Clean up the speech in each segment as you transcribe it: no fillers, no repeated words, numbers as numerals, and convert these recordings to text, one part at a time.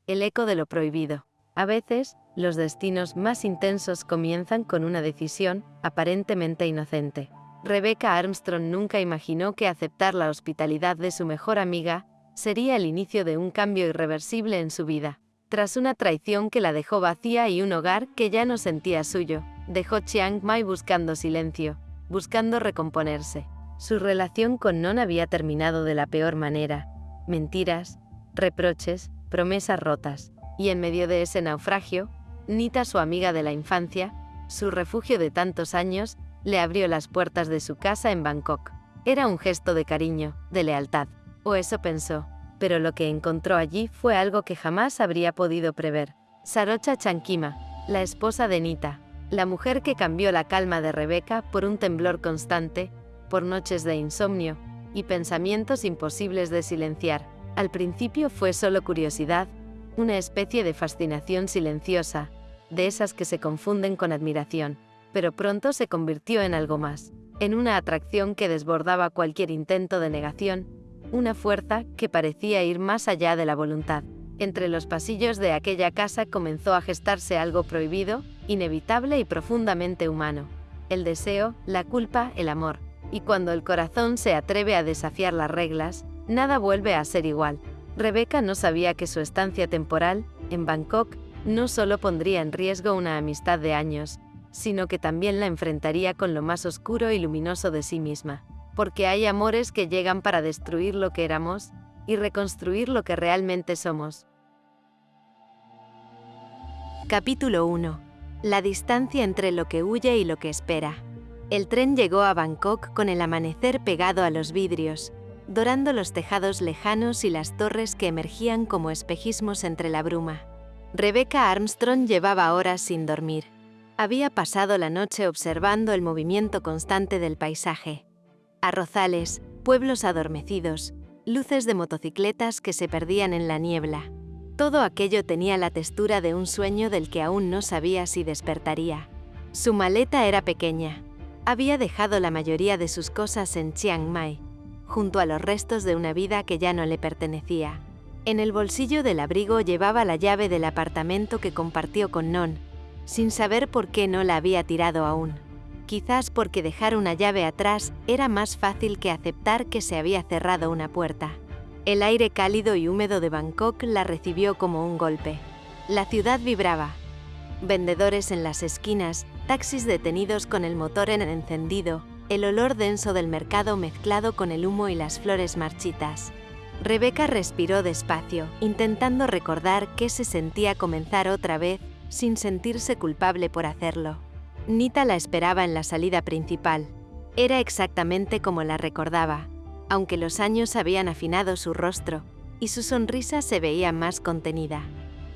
el eco de lo prohibido. A veces, los destinos más intensos comienzan con una decisión, aparentemente inocente. Rebecca Armstrong nunca imaginó que aceptar la hospitalidad de su mejor amiga sería el inicio de un cambio irreversible en su vida. Tras una traición que la dejó vacía y un hogar que ya no sentía suyo, dejó Chiang Mai buscando silencio, buscando recomponerse. Su relación con Non había terminado de la peor manera. Mentiras, reproches, promesas rotas. Y en medio de ese naufragio, Nita, su amiga de la infancia, su refugio de tantos años, le abrió las puertas de su casa en Bangkok. Era un gesto de cariño, de lealtad, o eso pensó, pero lo que encontró allí fue algo que jamás habría podido prever. Sarocha Chankima, la esposa de Nita, la mujer que cambió la calma de Rebecca por un temblor constante, por noches de insomnio y pensamientos imposibles de silenciar. Al principio fue solo curiosidad, una especie de fascinación silenciosa, de esas que se confunden con admiración, pero pronto se convirtió en algo más, en una atracción que desbordaba cualquier intento de negación, una fuerza que parecía ir más allá de la voluntad. Entre los pasillos de aquella casa comenzó a gestarse algo prohibido, inevitable y profundamente humano. El deseo, la culpa, el amor. Y cuando el corazón se atreve a desafiar las reglas, nada vuelve a ser igual. Rebecca no sabía que su estancia temporal, en Bangkok, no solo pondría en riesgo una amistad de años, sino que también la enfrentaría con lo más oscuro y luminoso de sí misma. Porque hay amores que llegan para destruir lo que éramos y reconstruir lo que realmente somos. Capítulo 1. La distancia entre lo que huye y lo que espera. El tren llegó a Bangkok con el amanecer pegado a los vidrios, dorando los tejados lejanos y las torres que emergían como espejismos entre la bruma. Rebecca Armstrong llevaba horas sin dormir. Había pasado la noche observando el movimiento constante del paisaje. Arrozales, pueblos adormecidos, luces de motocicletas que se perdían en la niebla. Todo aquello tenía la textura de un sueño del que aún no sabía si despertaría. Su maleta era pequeña. Había dejado la mayoría de sus cosas en Chiang Mai, junto a los restos de una vida que ya no le pertenecía. En el bolsillo del abrigo llevaba la llave del apartamento que compartió con Non, sin saber por qué no la había tirado aún. Quizás porque dejar una llave atrás era más fácil que aceptar que se había cerrado una puerta. El aire cálido y húmedo de Bangkok la recibió como un golpe. La ciudad vibraba. Vendedores en las esquinas, taxis detenidos con el motor en encendido, el olor denso del mercado mezclado con el humo y las flores marchitas. Rebecca respiró despacio, intentando recordar qué se sentía comenzar otra vez, sin sentirse culpable por hacerlo. Nita la esperaba en la salida principal. Era exactamente como la recordaba, aunque los años habían afinado su rostro, y su sonrisa se veía más contenida.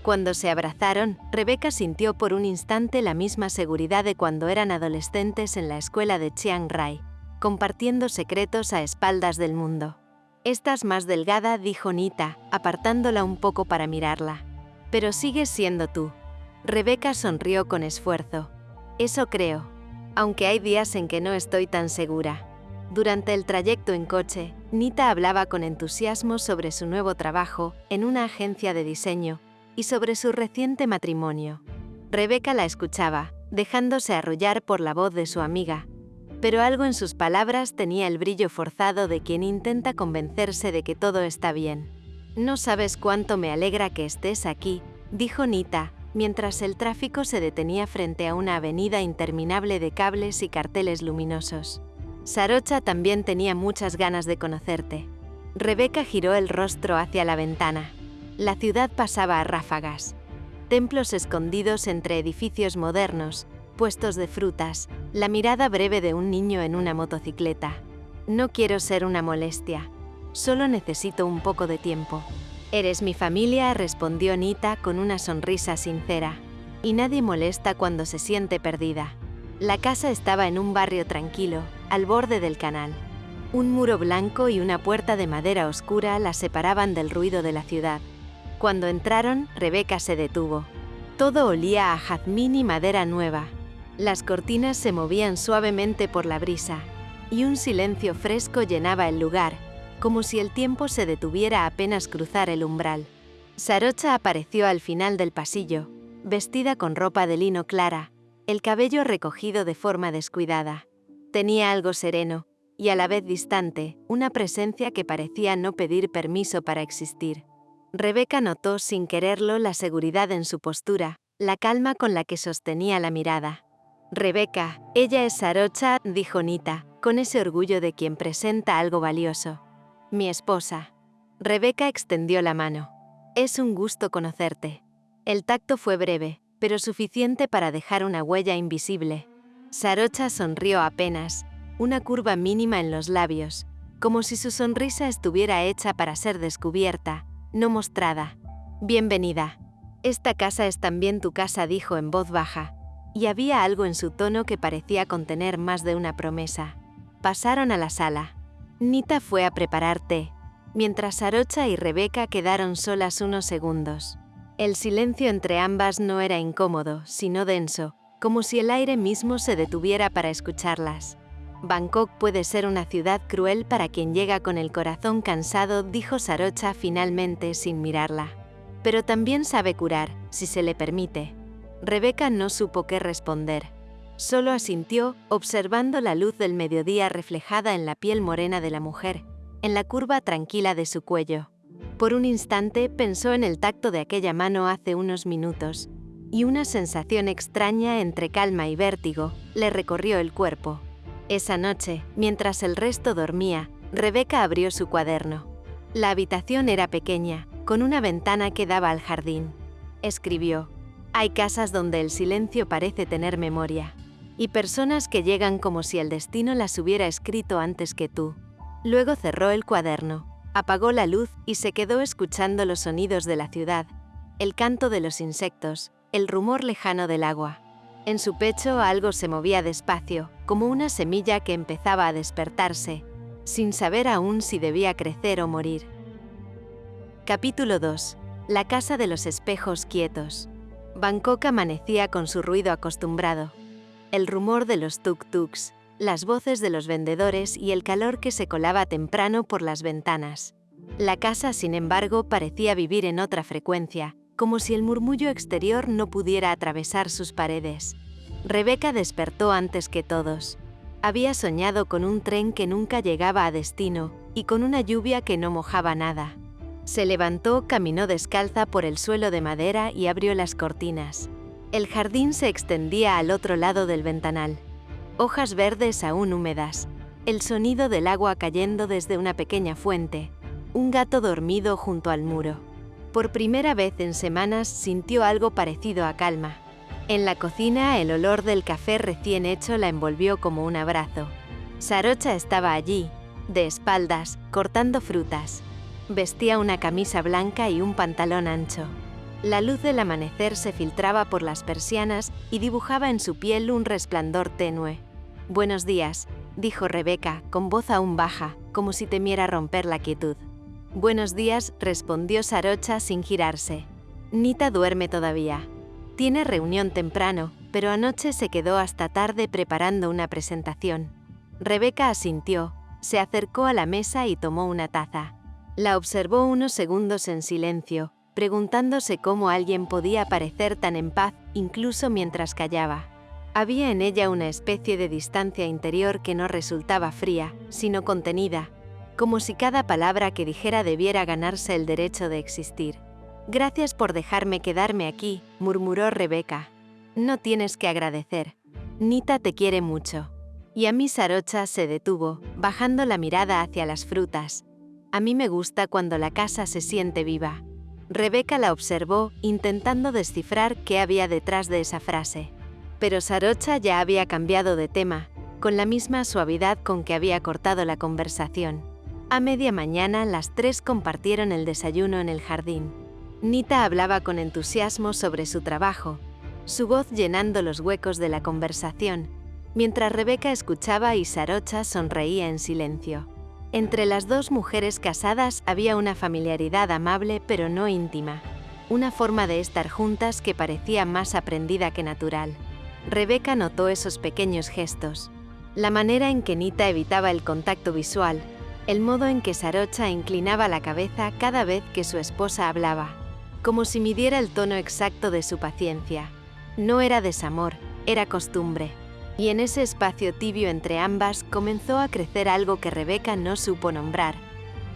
Cuando se abrazaron, Rebecca sintió por un instante la misma seguridad de cuando eran adolescentes en la escuela de Chiang Rai, compartiendo secretos a espaldas del mundo. «Estás más delgada», dijo Nita, apartándola un poco para mirarla. «Pero sigues siendo tú». Rebecca sonrió con esfuerzo. «Eso creo, aunque hay días en que no estoy tan segura». Durante el trayecto en coche, Nita hablaba con entusiasmo sobre su nuevo trabajo en una agencia de diseño y sobre su reciente matrimonio. Rebecca la escuchaba, dejándose arrullar por la voz de su amiga, pero algo en sus palabras tenía el brillo forzado de quien intenta convencerse de que todo está bien. «No sabes cuánto me alegra que estés aquí», dijo Nita, mientras el tráfico se detenía frente a una avenida interminable de cables y carteles luminosos. «Sarocha también tenía muchas ganas de conocerte». Rebecca giró el rostro hacia la ventana. La ciudad pasaba a ráfagas. Templos escondidos entre edificios modernos, puestos de frutas, la mirada breve de un niño en una motocicleta. «No quiero ser una molestia. Solo necesito un poco de tiempo». «Eres mi familia», respondió Nita con una sonrisa sincera. «Y nadie molesta cuando se siente perdida». La casa estaba en un barrio tranquilo, al borde del canal. Un muro blanco y una puerta de madera oscura la separaban del ruido de la ciudad. Cuando entraron, Rebecca se detuvo. Todo olía a jazmín y madera nueva. Las cortinas se movían suavemente por la brisa, y un silencio fresco llenaba el lugar, como si el tiempo se detuviera apenas cruzar el umbral. Sarocha apareció al final del pasillo, vestida con ropa de lino clara, el cabello recogido de forma descuidada. Tenía algo sereno, y a la vez distante, una presencia que parecía no pedir permiso para existir. Rebeca notó sin quererlo la seguridad en su postura, la calma con la que sostenía la mirada. «Rebeca, ella es Sarocha», dijo Nita, con ese orgullo de quien presenta algo valioso. «Mi esposa». Rebeca extendió la mano. «Es un gusto conocerte». El tacto fue breve, pero suficiente para dejar una huella invisible. Sarocha sonrió apenas, una curva mínima en los labios, como si su sonrisa estuviera hecha para ser descubierta, no mostrada. «Bienvenida. Esta casa es también tu casa», dijo en voz baja, y había algo en su tono que parecía contener más de una promesa. Pasaron a la sala. Nita fue a preparar té, mientras Sarocha y Rebeca quedaron solas unos segundos. El silencio entre ambas no era incómodo, sino denso, como si el aire mismo se detuviera para escucharlas. «Bangkok puede ser una ciudad cruel para quien llega con el corazón cansado», dijo Sarocha finalmente sin mirarla. «Pero también sabe curar, si se le permite». Rebeca no supo qué responder. Solo asintió, observando la luz del mediodía reflejada en la piel morena de la mujer, en la curva tranquila de su cuello. Por un instante pensó en el tacto de aquella mano hace unos minutos, y una sensación extraña entre calma y vértigo le recorrió el cuerpo. Esa noche, mientras el resto dormía, Rebeca abrió su cuaderno. La habitación era pequeña, con una ventana que daba al jardín. Escribió: «Hay casas donde el silencio parece tener memoria, y personas que llegan como si el destino las hubiera escrito antes que tú». Luego cerró el cuaderno, apagó la luz y se quedó escuchando los sonidos de la ciudad, el canto de los insectos, el rumor lejano del agua. En su pecho algo se movía despacio, como una semilla que empezaba a despertarse, sin saber aún si debía crecer o morir. Capítulo 2. La casa de los espejos quietos. Bangkok amanecía con su ruido acostumbrado. El rumor de los tuk-tuks, las voces de los vendedores y el calor que se colaba temprano por las ventanas. La casa, sin embargo, parecía vivir en otra frecuencia, como si el murmullo exterior no pudiera atravesar sus paredes. Rebeca despertó antes que todos. Había soñado con un tren que nunca llegaba a destino y con una lluvia que no mojaba nada. Se levantó, caminó descalza por el suelo de madera y abrió las cortinas. El jardín se extendía al otro lado del ventanal. Hojas verdes aún húmedas, el sonido del agua cayendo desde una pequeña fuente, un gato dormido junto al muro. Por primera vez en semanas sintió algo parecido a calma. En la cocina el olor del café recién hecho la envolvió como un abrazo. Sarocha estaba allí, de espaldas, cortando frutas. Vestía una camisa blanca y un pantalón ancho. La luz del amanecer se filtraba por las persianas y dibujaba en su piel un resplandor tenue. «Buenos días», dijo Rebeca, con voz aún baja, como si temiera romper la quietud. «Buenos días», respondió Sarocha sin girarse. «Nita duerme todavía. Tiene reunión temprano, pero anoche se quedó hasta tarde preparando una presentación». Rebeca asintió, se acercó a la mesa y tomó una taza. La observó unos segundos en silencio, preguntándose cómo alguien podía parecer tan en paz incluso mientras callaba. Había en ella una especie de distancia interior que no resultaba fría, sino contenida, como si cada palabra que dijera debiera ganarse el derecho de existir. «Gracias por dejarme quedarme aquí», murmuró Rebeca. «No tienes que agradecer. Nita te quiere mucho». Y a mí Sarocha se detuvo, bajando la mirada hacia las frutas. «A mí me gusta cuando la casa se siente viva». Rebeca la observó, intentando descifrar qué había detrás de esa frase. Pero Sarocha ya había cambiado de tema, con la misma suavidad con que había cortado la conversación. A media mañana las tres compartieron el desayuno en el jardín. Nita hablaba con entusiasmo sobre su trabajo, su voz llenando los huecos de la conversación, mientras Rebeca escuchaba y Sarocha sonreía en silencio. Entre las dos mujeres casadas había una familiaridad amable pero no íntima, una forma de estar juntas que parecía más aprendida que natural. Rebeca notó esos pequeños gestos, la manera en que Nita evitaba el contacto visual, el modo en que Sarocha inclinaba la cabeza cada vez que su esposa hablaba. como si midiera el tono exacto de su paciencia. No era desamor, era costumbre. Y en ese espacio tibio entre ambas comenzó a crecer algo que Rebeca no supo nombrar.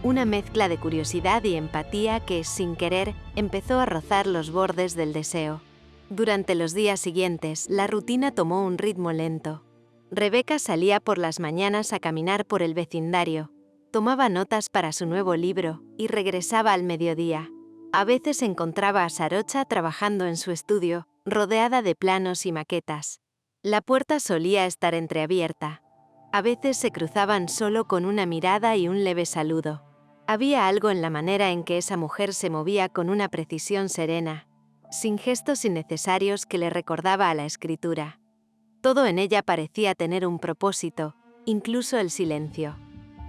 Una mezcla de curiosidad y empatía que, sin querer, empezó a rozar los bordes del deseo. Durante los días siguientes, la rutina tomó un ritmo lento. Rebeca salía por las mañanas a caminar por el vecindario, tomaba notas para su nuevo libro y regresaba al mediodía. A veces encontraba a Sarocha trabajando en su estudio, rodeada de planos y maquetas. La puerta solía estar entreabierta. A veces se cruzaban solo con una mirada y un leve saludo. Había algo en la manera en que esa mujer se movía con una precisión serena, sin gestos innecesarios que le recordaba a la escritura. Todo en ella parecía tener un propósito, incluso el silencio.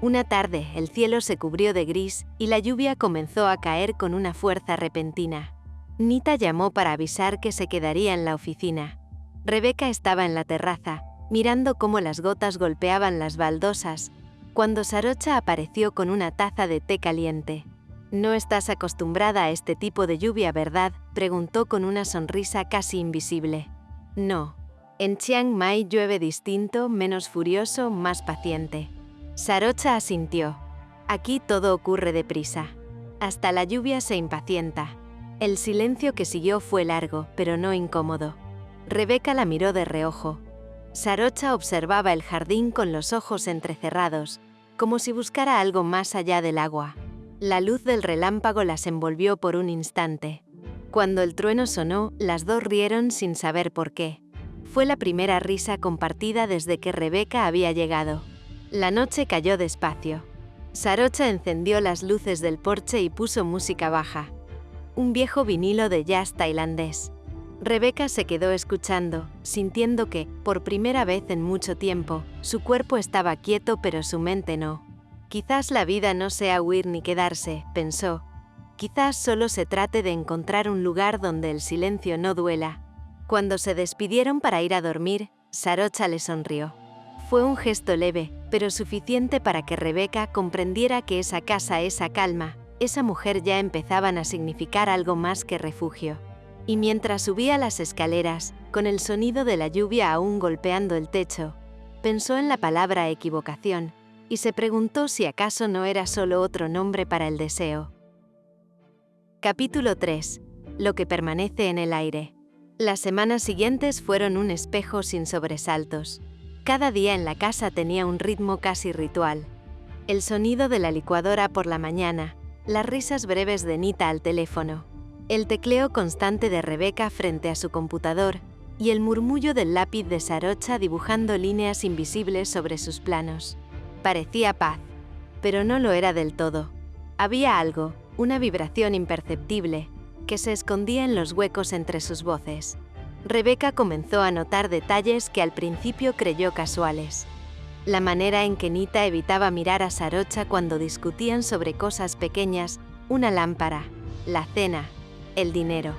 Una tarde, el cielo se cubrió de gris y la lluvia comenzó a caer con una fuerza repentina. Nita llamó para avisar que se quedaría en la oficina. Rebeca estaba en la terraza, mirando cómo las gotas golpeaban las baldosas, cuando Sarocha apareció con una taza de té caliente. «No estás acostumbrada a este tipo de lluvia, ¿verdad?», preguntó con una sonrisa casi invisible. «No. En Chiang Mai llueve distinto, menos furioso, más paciente». Sarocha asintió. «Aquí todo ocurre deprisa. Hasta la lluvia se impacienta». El silencio que siguió fue largo, pero no incómodo. Rebeca la miró de reojo. Sarocha observaba el jardín con los ojos entrecerrados, como si buscara algo más allá del agua. La luz del relámpago las envolvió por un instante. Cuando el trueno sonó, las dos rieron sin saber por qué. Fue la primera risa compartida desde que Rebeca había llegado. La noche cayó despacio. Sarocha encendió las luces del porche y puso música baja. Un viejo vinilo de jazz tailandés. Rebeca se quedó escuchando, sintiendo que, por primera vez en mucho tiempo, su cuerpo estaba quieto pero su mente no. Quizás la vida no sea huir ni quedarse, pensó. Quizás solo se trate de encontrar un lugar donde el silencio no duela. Cuando se despidieron para ir a dormir, Sarocha le sonrió. Fue un gesto leve, pero suficiente para que Rebeca comprendiera que esa casa, esa calma, esa mujer ya empezaban a significar algo más que refugio. Y mientras subía las escaleras, con el sonido de la lluvia aún golpeando el techo, pensó en la palabra equivocación y se preguntó si acaso no era solo otro nombre para el deseo. Capítulo 3. Lo que permanece en el aire. Las semanas siguientes fueron un espejo sin sobresaltos. Cada día en la casa tenía un ritmo casi ritual. El sonido de la licuadora por la mañana, las risas breves de Nita al teléfono, el tecleo constante de Rebeca frente a su computador y el murmullo del lápiz de Sarocha dibujando líneas invisibles sobre sus planos. Parecía paz, pero no lo era del todo. Había algo, una vibración imperceptible, que se escondía en los huecos entre sus voces. Rebeca comenzó a notar detalles que al principio creyó casuales. La manera en que Nita evitaba mirar a Sarocha cuando discutían sobre cosas pequeñas, una lámpara, la cena, el dinero.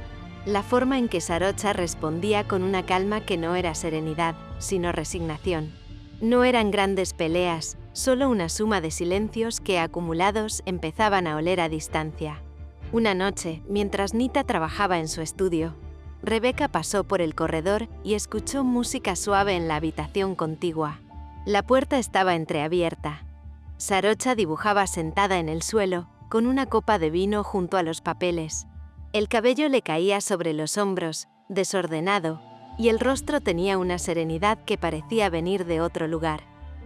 La forma en que Sarocha respondía con una calma que no era serenidad, sino resignación. No eran grandes peleas, solo una suma de silencios que, acumulados, empezaban a oler a distancia. Una noche, mientras Nita trabajaba en su estudio, Rebeca pasó por el corredor y escuchó música suave en la habitación contigua. La puerta estaba entreabierta. Sarocha dibujaba sentada en el suelo, con una copa de vino junto a los papeles. El cabello le caía sobre los hombros, desordenado, y el rostro tenía una serenidad que parecía venir de otro lugar.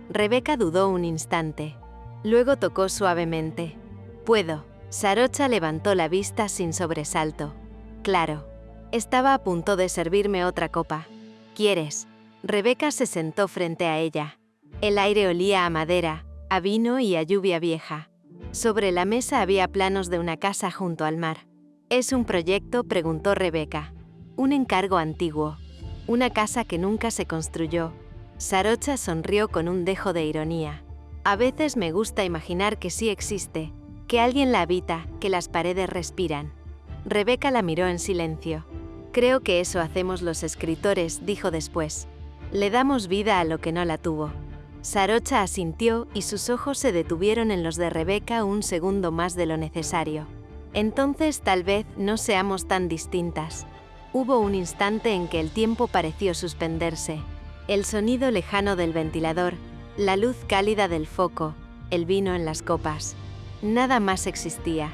Rebeca dudó un instante. Luego tocó suavemente. «Puedo». Sarocha levantó la vista sin sobresalto. «Claro». Estaba a punto de servirme otra copa. «¿Quieres?». Rebeca se sentó frente a ella. El aire olía a madera, a vino y a lluvia vieja. Sobre la mesa había planos de una casa junto al mar. «¿Es un proyecto?», preguntó Rebeca. «Un encargo antiguo. Una casa que nunca se construyó». Sarocha sonrió con un dejo de ironía. «A veces me gusta imaginar que sí existe, que alguien la habita, que las paredes respiran». Rebeca la miró en silencio. «Creo que eso hacemos los escritores», dijo después. «Le damos vida a lo que no la tuvo». Sarocha asintió y sus ojos se detuvieron en los de Rebeca un segundo más de lo necesario. Entonces tal vez no seamos tan distintas. Hubo un instante en que el tiempo pareció suspenderse. El sonido lejano del ventilador, la luz cálida del foco, el vino en las copas. Nada más existía.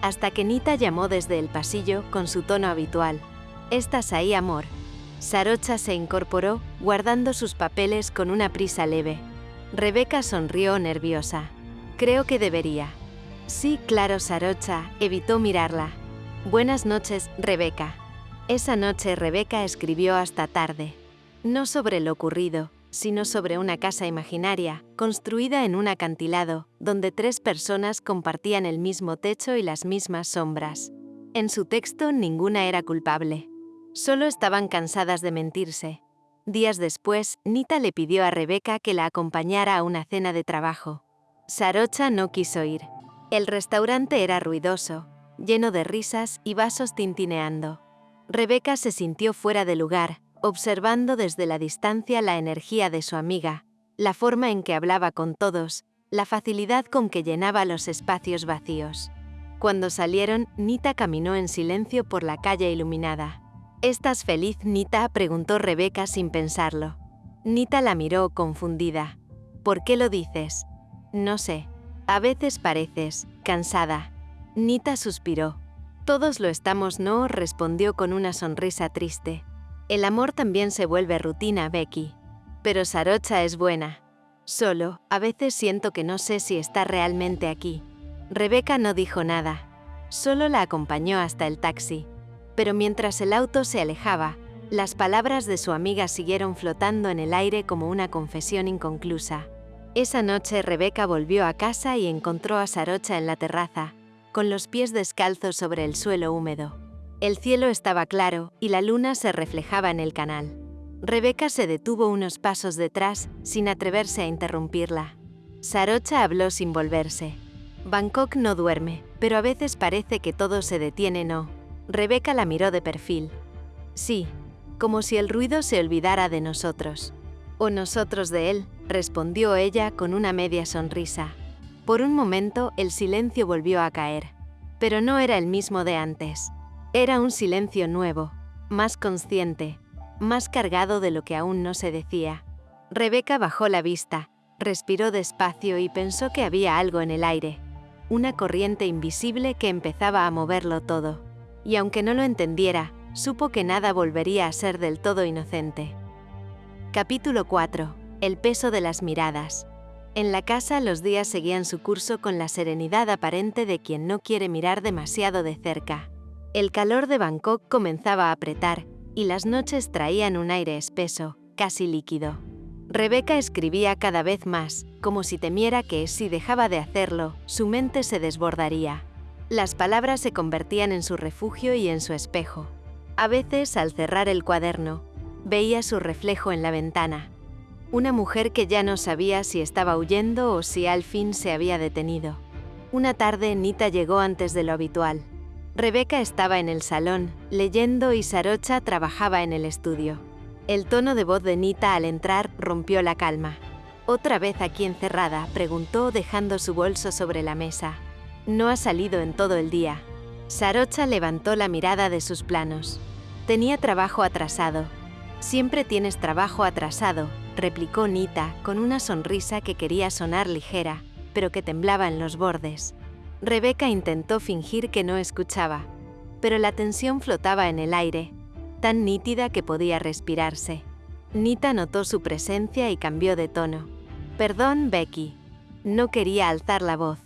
Hasta que Nita llamó desde el pasillo con su tono habitual. «¿Estás ahí, amor?» Sarocha se incorporó, guardando sus papeles con una prisa leve. Rebeca sonrió nerviosa. «Creo que debería». «Sí, claro, Sarocha», evitó mirarla. «Buenas noches, Rebeca». Esa noche Rebeca escribió hasta tarde. No sobre lo ocurrido, sino sobre una casa imaginaria, construida en un acantilado, donde 3 personas compartían el mismo techo y las mismas sombras. En su texto ninguna era culpable. Solo estaban cansadas de mentirse. Días después, Nita le pidió a Rebeca que la acompañara a una cena de trabajo. Sarocha no quiso ir. El restaurante era ruidoso, lleno de risas y vasos tintineando. Rebeca se sintió fuera de lugar, observando desde la distancia la energía de su amiga, la forma en que hablaba con todos, la facilidad con que llenaba los espacios vacíos. Cuando salieron, Nita caminó en silencio por la calle iluminada. «¿Estás feliz, Nita?», preguntó Rebeca sin pensarlo. Nita la miró confundida. «¿Por qué lo dices?» «No sé. A veces pareces cansada». Nita suspiró. «Todos lo estamos, ¿no?», respondió con una sonrisa triste. «El amor también se vuelve rutina, Becky. Pero Sarocha es buena. Solo, a veces siento que no sé si está realmente aquí». Rebeca no dijo nada. Solo la acompañó hasta el taxi. Pero mientras el auto se alejaba, las palabras de su amiga siguieron flotando en el aire como una confesión inconclusa. Esa noche Rebeca volvió a casa y encontró a Sarocha en la terraza, con los pies descalzos sobre el suelo húmedo. El cielo estaba claro y la luna se reflejaba en el canal. Rebeca se detuvo unos pasos detrás, sin atreverse a interrumpirla. Sarocha habló sin volverse. «Bangkok no duerme, pero a veces parece que todo se detiene, ¿no?». Rebeca la miró de perfil. «Sí, como si el ruido se olvidara de nosotros». «O nosotros de él», respondió ella con una media sonrisa. Por un momento el silencio volvió a caer. Pero no era el mismo de antes. Era un silencio nuevo, más consciente, más cargado de lo que aún no se decía. Rebeca bajó la vista, respiró despacio y pensó que había algo en el aire. Una corriente invisible que empezaba a moverlo todo. Y aunque no lo entendiera, supo que nada volvería a ser del todo inocente. Capítulo 4. El peso de las miradas. En la casa los días seguían su curso con la serenidad aparente de quien no quiere mirar demasiado de cerca. El calor de Bangkok comenzaba a apretar, y las noches traían un aire espeso, casi líquido. Rebeca escribía cada vez más, como si temiera que, si dejaba de hacerlo, su mente se desbordaría. Las palabras se convertían en su refugio y en su espejo. A veces, al cerrar el cuaderno, veía su reflejo en la ventana. Una mujer que ya no sabía si estaba huyendo o si al fin se había detenido. Una tarde Nita llegó antes de lo habitual. Rebeca estaba en el salón, leyendo, y Sarocha trabajaba en el estudio. El tono de voz de Nita al entrar rompió la calma. «¿Otra vez aquí encerrada?», preguntó dejando su bolso sobre la mesa. «No ha salido en todo el día». Sarocha levantó la mirada de sus planos. «Tenía trabajo atrasado». «Siempre tienes trabajo atrasado», replicó Nita con una sonrisa que quería sonar ligera, pero que temblaba en los bordes. Rebeca intentó fingir que no escuchaba, pero la tensión flotaba en el aire, tan nítida que podía respirarse. Nita notó su presencia y cambió de tono. «Perdón, Becky». No quería alzar la voz.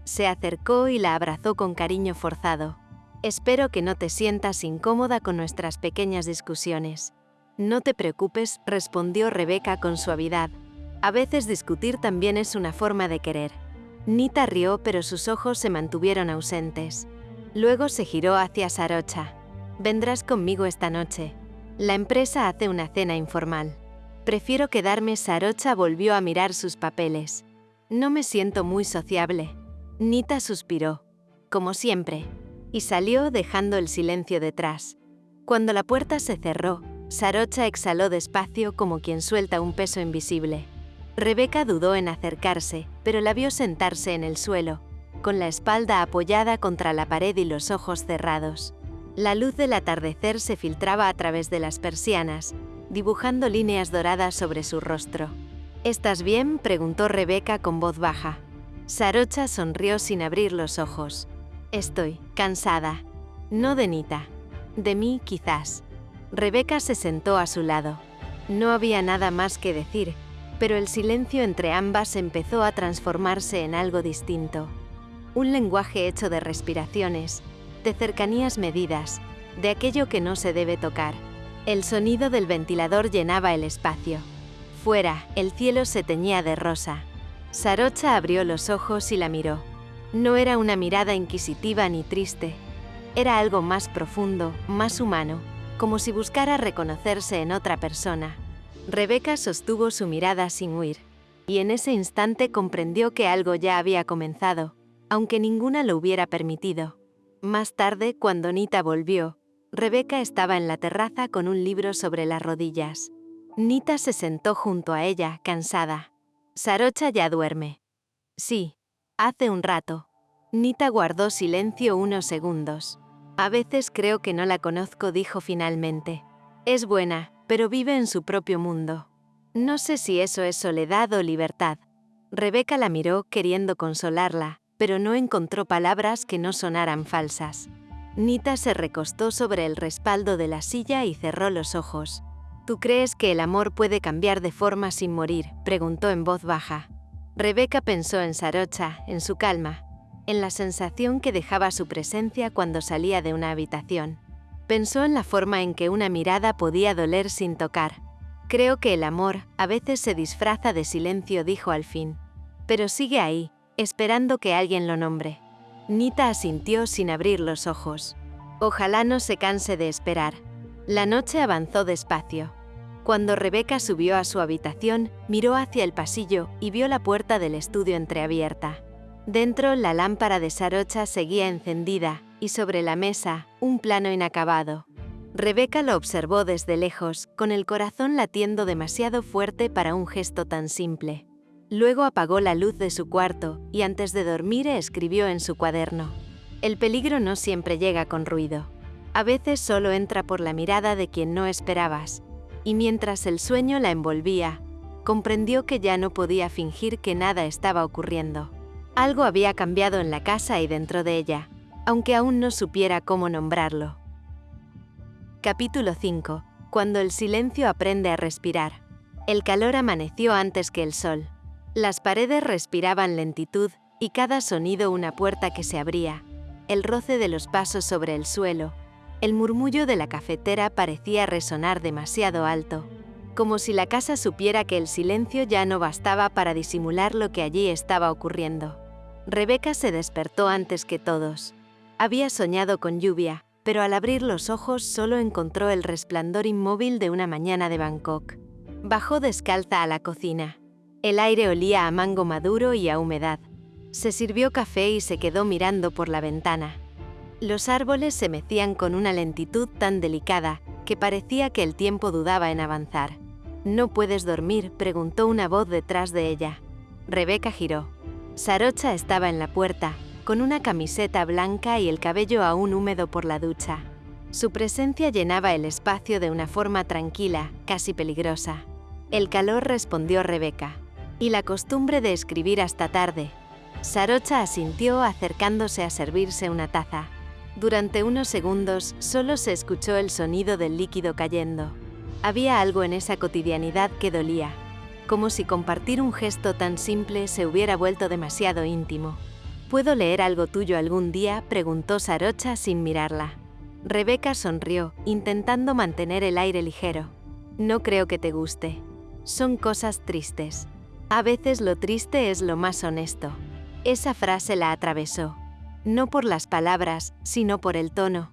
Se acercó y la abrazó con cariño forzado. «Espero que no te sientas incómoda con nuestras pequeñas discusiones». «No te preocupes», respondió Rebeca con suavidad. «A veces discutir también es una forma de querer». Nita rió, pero sus ojos se mantuvieron ausentes. Luego se giró hacia Sarocha. «Vendrás conmigo esta noche. La empresa hace una cena informal». «Prefiero quedarme». Sarocha volvió a mirar sus papeles. «No me siento muy sociable». Nita suspiró. «Como siempre». Y salió dejando el silencio detrás. Cuando la puerta se cerró, Sarocha exhaló despacio como quien suelta un peso invisible. Rebeca dudó en acercarse, pero la vio sentarse en el suelo, con la espalda apoyada contra la pared y los ojos cerrados. La luz del atardecer se filtraba a través de las persianas, dibujando líneas doradas sobre su rostro. ¿Estás bien?, preguntó Rebeca con voz baja. Sarocha sonrió sin abrir los ojos. Estoy cansada. No de Nita. De mí, quizás. Rebeca se sentó a su lado. No había nada más que decir, pero el silencio entre ambas empezó a transformarse en algo distinto. Un lenguaje hecho de respiraciones, de cercanías medidas, de aquello que no se debe tocar. El sonido del ventilador llenaba el espacio. Fuera, el cielo se teñía de rosa. Sarocha abrió los ojos y la miró. No era una mirada inquisitiva ni triste. Era algo más profundo, más humano, como si buscara reconocerse en otra persona. Rebeca sostuvo su mirada sin huir, y en ese instante comprendió que algo ya había comenzado, aunque ninguna lo hubiera permitido. Más tarde, cuando Nita volvió, Rebeca estaba en la terraza con un libro sobre las rodillas. Nita se sentó junto a ella, cansada. Sarocha ya duerme. Sí, hace un rato. Nita guardó silencio unos segundos. A veces creo que no la conozco, dijo finalmente. Es buena, pero vive en su propio mundo. No sé si eso es soledad o libertad. Rebeca la miró queriendo consolarla, pero no encontró palabras que no sonaran falsas. Nita se recostó sobre el respaldo de la silla y cerró los ojos. ¿Tú crees que el amor puede cambiar de forma sin morir?, preguntó en voz baja. Rebeca pensó en Sarocha, en su calma, en la sensación que dejaba su presencia cuando salía de una habitación. Pensó en la forma en que una mirada podía doler sin tocar. Creo que el amor a veces se disfraza de silencio, dijo al fin. Pero sigue ahí, esperando que alguien lo nombre. Nita asintió sin abrir los ojos. Ojalá no se canse de esperar. La noche avanzó despacio. Cuando Rebeca subió a su habitación, miró hacia el pasillo y vio la puerta del estudio entreabierta. Dentro, la lámpara de Sarocha seguía encendida y sobre la mesa, un plano inacabado. Rebeca lo observó desde lejos, con el corazón latiendo demasiado fuerte para un gesto tan simple. Luego apagó la luz de su cuarto y antes de dormir escribió en su cuaderno. El peligro no siempre llega con ruido. A veces solo entra por la mirada de quien no esperabas. Y mientras el sueño la envolvía, comprendió que ya no podía fingir que nada estaba ocurriendo. Algo había cambiado en la casa y dentro de ella, aunque aún no supiera cómo nombrarlo. Capítulo 5. Cuando el silencio aprende a respirar. El calor amaneció antes que el sol. Las paredes respiraban lentitud y cada sonido una puerta que se abría, el roce de los pasos sobre el suelo, el murmullo de la cafetera parecía resonar demasiado alto, como si la casa supiera que el silencio ya no bastaba para disimular lo que allí estaba ocurriendo. Rebeca se despertó antes que todos. Había soñado con lluvia, pero al abrir los ojos solo encontró el resplandor inmóvil de una mañana de Bangkok. Bajó descalza a la cocina. El aire olía a mango maduro y a humedad. Se sirvió café y se quedó mirando por la ventana. Los árboles se mecían con una lentitud tan delicada que parecía que el tiempo dudaba en avanzar. ¿No puedes dormir?, preguntó una voz detrás de ella. Rebeca giró. Sarocha estaba en la puerta, con una camiseta blanca y el cabello aún húmedo por la ducha. Su presencia llenaba el espacio de una forma tranquila, casi peligrosa. El calor, respondió Rebeca. Y la costumbre de escribir hasta tarde. Sarocha asintió acercándose a servirse una taza. Durante unos segundos solo se escuchó el sonido del líquido cayendo. Había algo en esa cotidianidad que dolía, como si compartir un gesto tan simple se hubiera vuelto demasiado íntimo. ¿Puedo leer algo tuyo algún día?, preguntó Sarocha sin mirarla. Rebeca sonrió, intentando mantener el aire ligero. No creo que te guste. Son cosas tristes. A veces lo triste es lo más honesto. Esa frase la atravesó. No por las palabras, sino por el tono.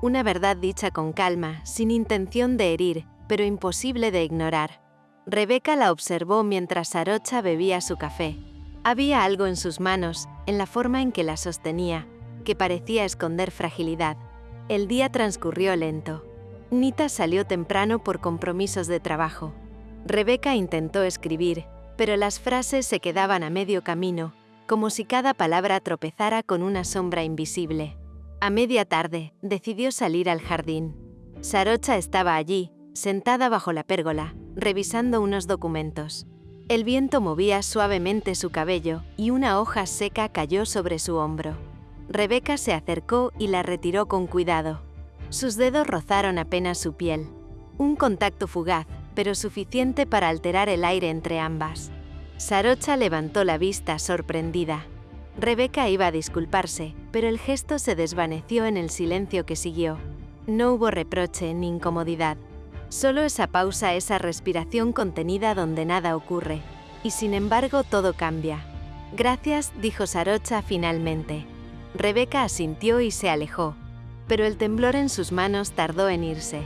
Una verdad dicha con calma, sin intención de herir, pero imposible de ignorar. Rebeca la observó mientras Sarocha bebía su café. Había algo en sus manos, en la forma en que la sostenía, que parecía esconder fragilidad. El día transcurrió lento. Nita salió temprano por compromisos de trabajo. Rebeca intentó escribir, pero las frases se quedaban a medio camino, como si cada palabra tropezara con una sombra invisible. A media tarde, decidió salir al jardín. Sarocha estaba allí, sentada bajo la pérgola, revisando unos documentos. El viento movía suavemente su cabello y una hoja seca cayó sobre su hombro. Rebeca se acercó y la retiró con cuidado. Sus dedos rozaron apenas su piel. Un contacto fugaz, pero suficiente para alterar el aire entre ambas. Sarocha levantó la vista sorprendida. Rebeca iba a disculparse, pero el gesto se desvaneció en el silencio que siguió. No hubo reproche ni incomodidad. Solo esa pausa, esa respiración contenida donde nada ocurre. Y sin embargo todo cambia. Gracias, dijo Sarocha finalmente. Rebeca asintió y se alejó. Pero el temblor en sus manos tardó en irse.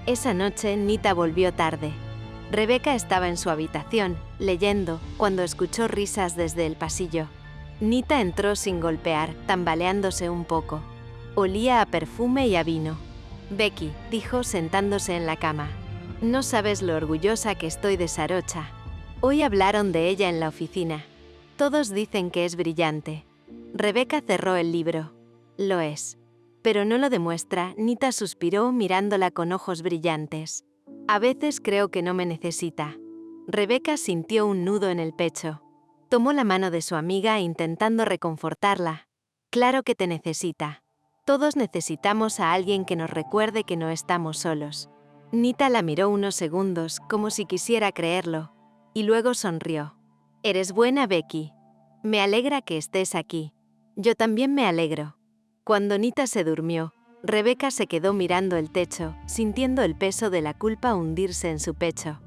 Esa noche Nita volvió tarde. Rebeca estaba en su habitación, leyendo, cuando escuchó risas desde el pasillo. Nita entró sin golpear, tambaleándose un poco. Olía a perfume y a vino. «Becky», dijo sentándose en la cama. «No sabes lo orgullosa que estoy de Sarocha. Hoy hablaron de ella en la oficina. Todos dicen que es brillante». Rebeca cerró el libro. «Lo es. Pero no lo demuestra», Nita suspiró mirándola con ojos brillantes. «A veces creo que no me necesita». Rebeca sintió un nudo en el pecho. Tomó la mano de su amiga intentando reconfortarla. «Claro que te necesita. Todos necesitamos a alguien que nos recuerde que no estamos solos». Nita la miró unos segundos, como si quisiera creerlo, y luego sonrió. «Eres buena, Becky. Me alegra que estés aquí. Yo también me alegro». Cuando Nita se durmió, Rebeca se quedó mirando el techo, sintiendo el peso de la culpa hundirse en su pecho.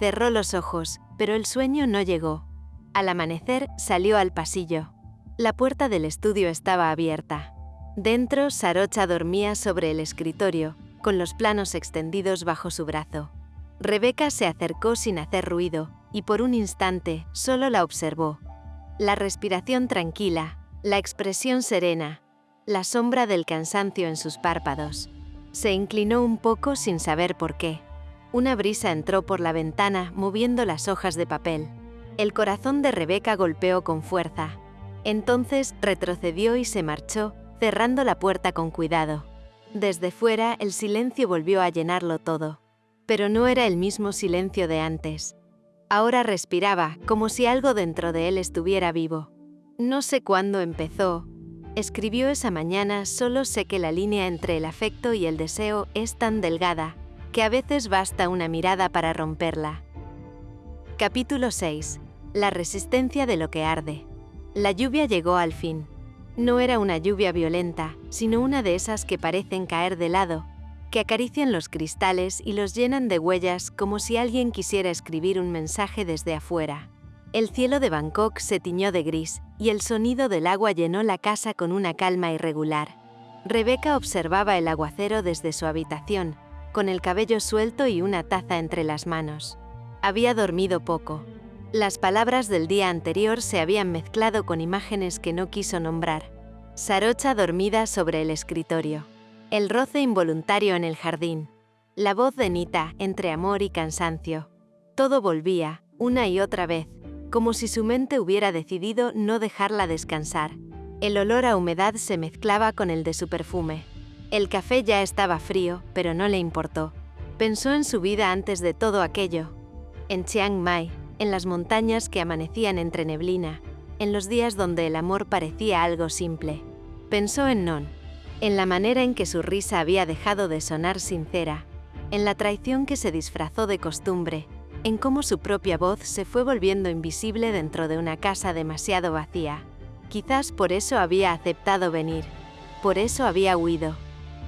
Cerró los ojos, pero el sueño no llegó. Al amanecer, salió al pasillo. La puerta del estudio estaba abierta. Dentro, Sarocha dormía sobre el escritorio, con los planos extendidos bajo su brazo. Rebeca se acercó sin hacer ruido, y por un instante solo la observó. La respiración tranquila, la expresión serena, la sombra del cansancio en sus párpados. Se inclinó un poco sin saber por qué. Una brisa entró por la ventana moviendo las hojas de papel. El corazón de Rebeca golpeó con fuerza. Entonces retrocedió y se marchó, cerrando la puerta con cuidado. Desde fuera el silencio volvió a llenarlo todo. Pero no era el mismo silencio de antes. Ahora respiraba, como si algo dentro de él estuviera vivo. No sé cuándo empezó. Escribió esa mañana, solo sé que la línea entre el afecto y el deseo es tan delgada, que a veces basta una mirada para romperla. Capítulo 6. La resistencia de lo que arde. La lluvia llegó al fin. No era una lluvia violenta, sino una de esas que parecen caer de lado, que acarician los cristales y los llenan de huellas como si alguien quisiera escribir un mensaje desde afuera. El cielo de Bangkok se tiñó de gris, y el sonido del agua llenó la casa con una calma irregular. Rebeca observaba el aguacero desde su habitación, con el cabello suelto y una taza entre las manos. Había dormido poco. Las palabras del día anterior se habían mezclado con imágenes que no quiso nombrar. Sarocha dormida sobre el escritorio. El roce involuntario en el jardín. La voz de Nita, entre amor y cansancio. Todo volvía, una y otra vez, como si su mente hubiera decidido no dejarla descansar. El olor a humedad se mezclaba con el de su perfume. El café ya estaba frío, pero no le importó. Pensó en su vida antes de todo aquello. En Chiang Mai, en las montañas que amanecían entre neblina, en los días donde el amor parecía algo simple. Pensó en Non, en la manera en que su risa había dejado de sonar sincera, en la traición que se disfrazó de costumbre, en cómo su propia voz se fue volviendo invisible dentro de una casa demasiado vacía. Quizás por eso había aceptado venir, por eso había huido,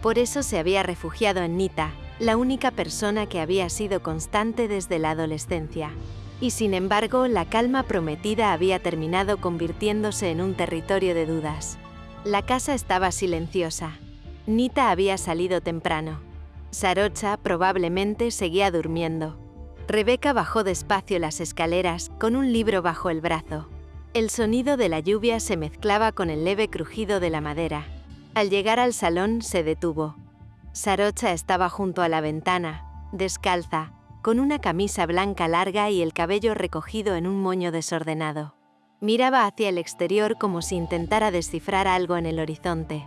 por eso se había refugiado en Nita, la única persona que había sido constante desde la adolescencia. Y sin embargo, la calma prometida había terminado convirtiéndose en un territorio de dudas. La casa estaba silenciosa. Nita había salido temprano. Sarocha probablemente seguía durmiendo. Rebeca bajó despacio las escaleras, con un libro bajo el brazo. El sonido de la lluvia se mezclaba con el leve crujido de la madera. Al llegar al salón, se detuvo. Sarocha estaba junto a la ventana, descalza, con una camisa blanca larga y el cabello recogido en un moño desordenado. Miraba hacia el exterior como si intentara descifrar algo en el horizonte.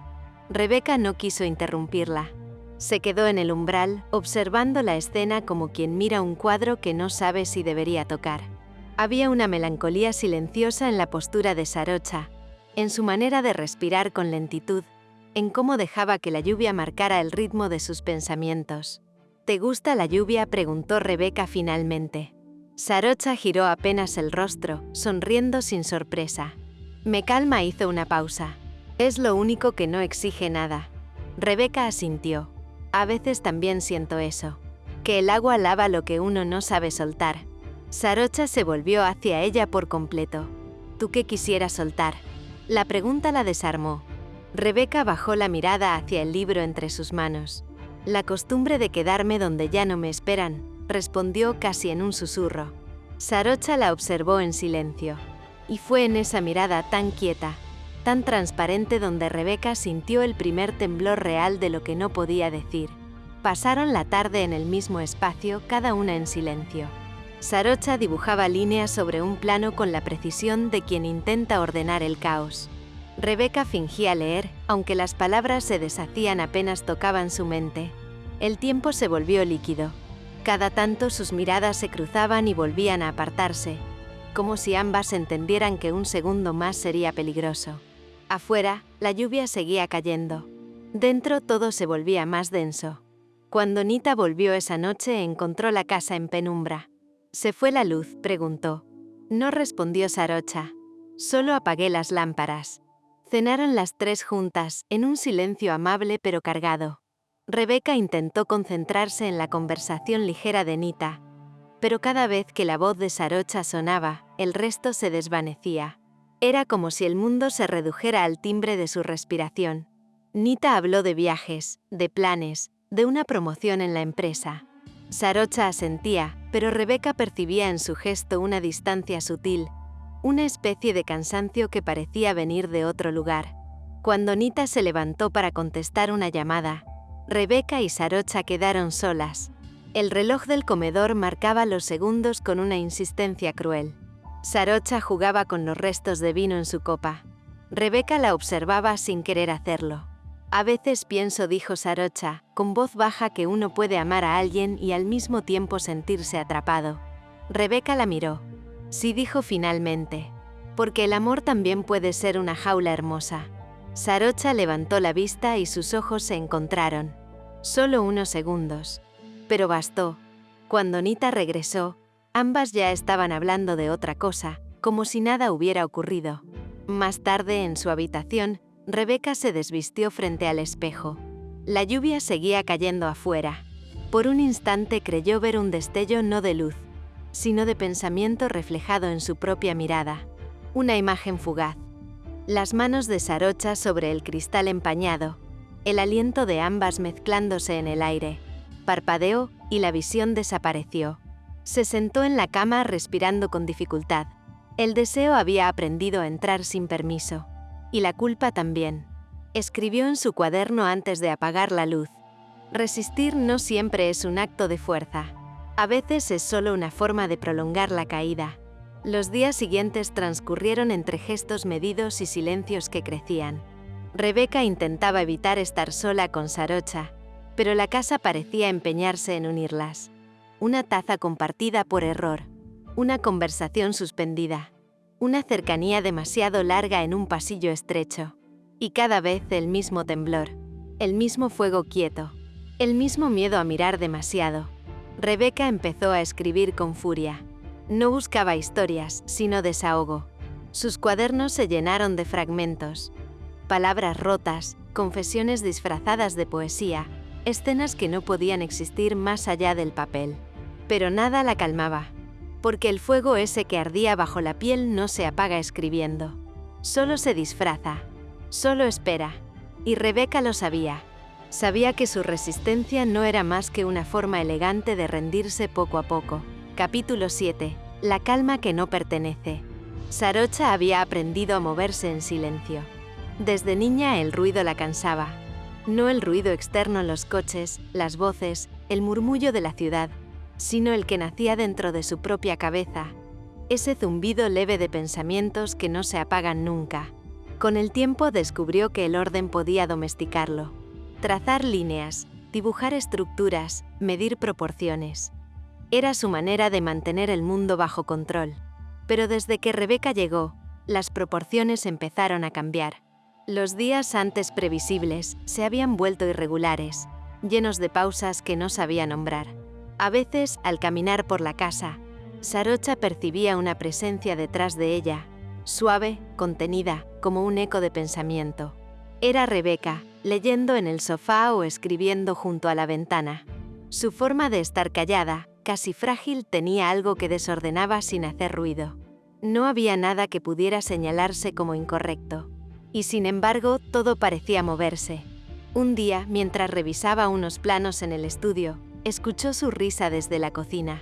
Rebeca no quiso interrumpirla. Se quedó en el umbral, observando la escena como quien mira un cuadro que no sabe si debería tocar. Había una melancolía silenciosa en la postura de Sarocha, en su manera de respirar con lentitud, en cómo dejaba que la lluvia marcara el ritmo de sus pensamientos. ¿Te gusta la lluvia?, preguntó Rebeca finalmente. Sarocha giró apenas el rostro, sonriendo sin sorpresa. Me calma, hizo una pausa. Es lo único que no exige nada. Rebeca asintió. A veces también siento eso. Que el agua lava lo que uno no sabe soltar. Sarocha se volvió hacia ella por completo. ¿Tú qué quisieras soltar? La pregunta la desarmó. Rebeca bajó la mirada hacia el libro entre sus manos. La costumbre de quedarme donde ya no me esperan, respondió casi en un susurro. Sarocha la observó en silencio. Y fue en esa mirada tan quieta, tan transparente, donde Rebeca sintió el primer temblor real de lo que no podía decir. Pasaron la tarde en el mismo espacio, cada una en silencio. Sarocha dibujaba líneas sobre un plano con la precisión de quien intenta ordenar el caos. Rebeca fingía leer, aunque las palabras se deshacían apenas tocaban su mente. El tiempo se volvió líquido. Cada tanto sus miradas se cruzaban y volvían a apartarse, como si ambas entendieran que un segundo más sería peligroso. Afuera, la lluvia seguía cayendo. Dentro todo se volvía más denso. Cuando Nita volvió esa noche, encontró la casa en penumbra. ¿Se fue la luz?, preguntó. No, respondió Sarocha. Solo apagué las lámparas. Cenaron las tres juntas, en un silencio amable pero cargado. Rebeca intentó concentrarse en la conversación ligera de Nita, pero cada vez que la voz de Sarocha sonaba, el resto se desvanecía. Era como si el mundo se redujera al timbre de su respiración. Nita habló de viajes, de planes, de una promoción en la empresa. Sarocha asentía, pero Rebeca percibía en su gesto una distancia sutil, una especie de cansancio que parecía venir de otro lugar. Cuando Nita se levantó para contestar una llamada, Rebeca y Sarocha quedaron solas. El reloj del comedor marcaba los segundos con una insistencia cruel. Sarocha jugaba con los restos de vino en su copa. Rebeca la observaba sin querer hacerlo. A veces pienso, dijo Sarocha, con voz baja, que uno puede amar a alguien y al mismo tiempo sentirse atrapado. Rebeca la miró. Sí, dijo finalmente. Porque el amor también puede ser una jaula hermosa. Sarocha levantó la vista y sus ojos se encontraron. Solo unos segundos. Pero bastó. Cuando Nita regresó, ambas ya estaban hablando de otra cosa, como si nada hubiera ocurrido. Más tarde, en su habitación, Rebeca se desvistió frente al espejo. La lluvia seguía cayendo afuera. Por un instante creyó ver un destello no de luz, sino de pensamiento reflejado en su propia mirada. Una imagen fugaz. Las manos de Sarocha sobre el cristal empañado, el aliento de ambas mezclándose en el aire. Parpadeó y la visión desapareció. Se sentó en la cama respirando con dificultad. El deseo había aprendido a entrar sin permiso. Y la culpa también. Escribió en su cuaderno antes de apagar la luz. Resistir no siempre es un acto de fuerza. A veces es solo una forma de prolongar la caída. Los días siguientes transcurrieron entre gestos medidos y silencios que crecían. Rebeca intentaba evitar estar sola con Sarocha, pero la casa parecía empeñarse en unirlas. Una taza compartida por error, una conversación suspendida, una cercanía demasiado larga en un pasillo estrecho. Y cada vez el mismo temblor, el mismo fuego quieto, el mismo miedo a mirar demasiado. Rebeca empezó a escribir con furia. No buscaba historias, sino desahogo. Sus cuadernos se llenaron de fragmentos. Palabras rotas, confesiones disfrazadas de poesía, escenas que no podían existir más allá del papel. Pero nada la calmaba, porque el fuego ese que ardía bajo la piel no se apaga escribiendo. Solo se disfraza, solo espera. Y Rebeca lo sabía. Sabía que su resistencia no era más que una forma elegante de rendirse poco a poco. Capítulo 7. La calma que no pertenece. Sarocha había aprendido a moverse en silencio. Desde niña el ruido la cansaba. No el ruido externo, los coches, las voces, el murmullo de la ciudad, sino el que nacía dentro de su propia cabeza, ese zumbido leve de pensamientos que no se apagan nunca. Con el tiempo descubrió que el orden podía domesticarlo. Trazar líneas, dibujar estructuras, medir proporciones. Era su manera de mantener el mundo bajo control. Pero desde que Rebeca llegó, las proporciones empezaron a cambiar. Los días antes previsibles se habían vuelto irregulares, llenos de pausas que no sabía nombrar. A veces, al caminar por la casa, Sarocha percibía una presencia detrás de ella, suave, contenida, como un eco de pensamiento. Era Rebeca, leyendo en el sofá o escribiendo junto a la ventana. Su forma de estar callada, casi frágil, tenía algo que desordenaba sin hacer ruido. No había nada que pudiera señalarse como incorrecto. Y sin embargo, todo parecía moverse. Un día, mientras revisaba unos planos en el estudio, escuchó su risa desde la cocina.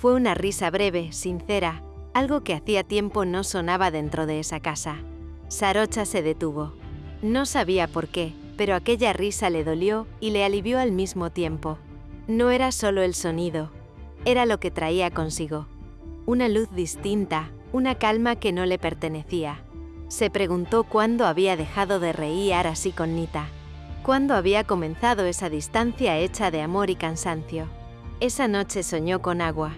Fue una risa breve, sincera, algo que hacía tiempo no sonaba dentro de esa casa. Sarocha se detuvo. No sabía por qué, pero aquella risa le dolió y le alivió al mismo tiempo. No era solo el sonido, era lo que traía consigo. Una luz distinta, una calma que no le pertenecía. Se preguntó cuándo había dejado de reír así con Nita. Cuándo había comenzado esa distancia hecha de amor y cansancio. Esa noche soñó con agua.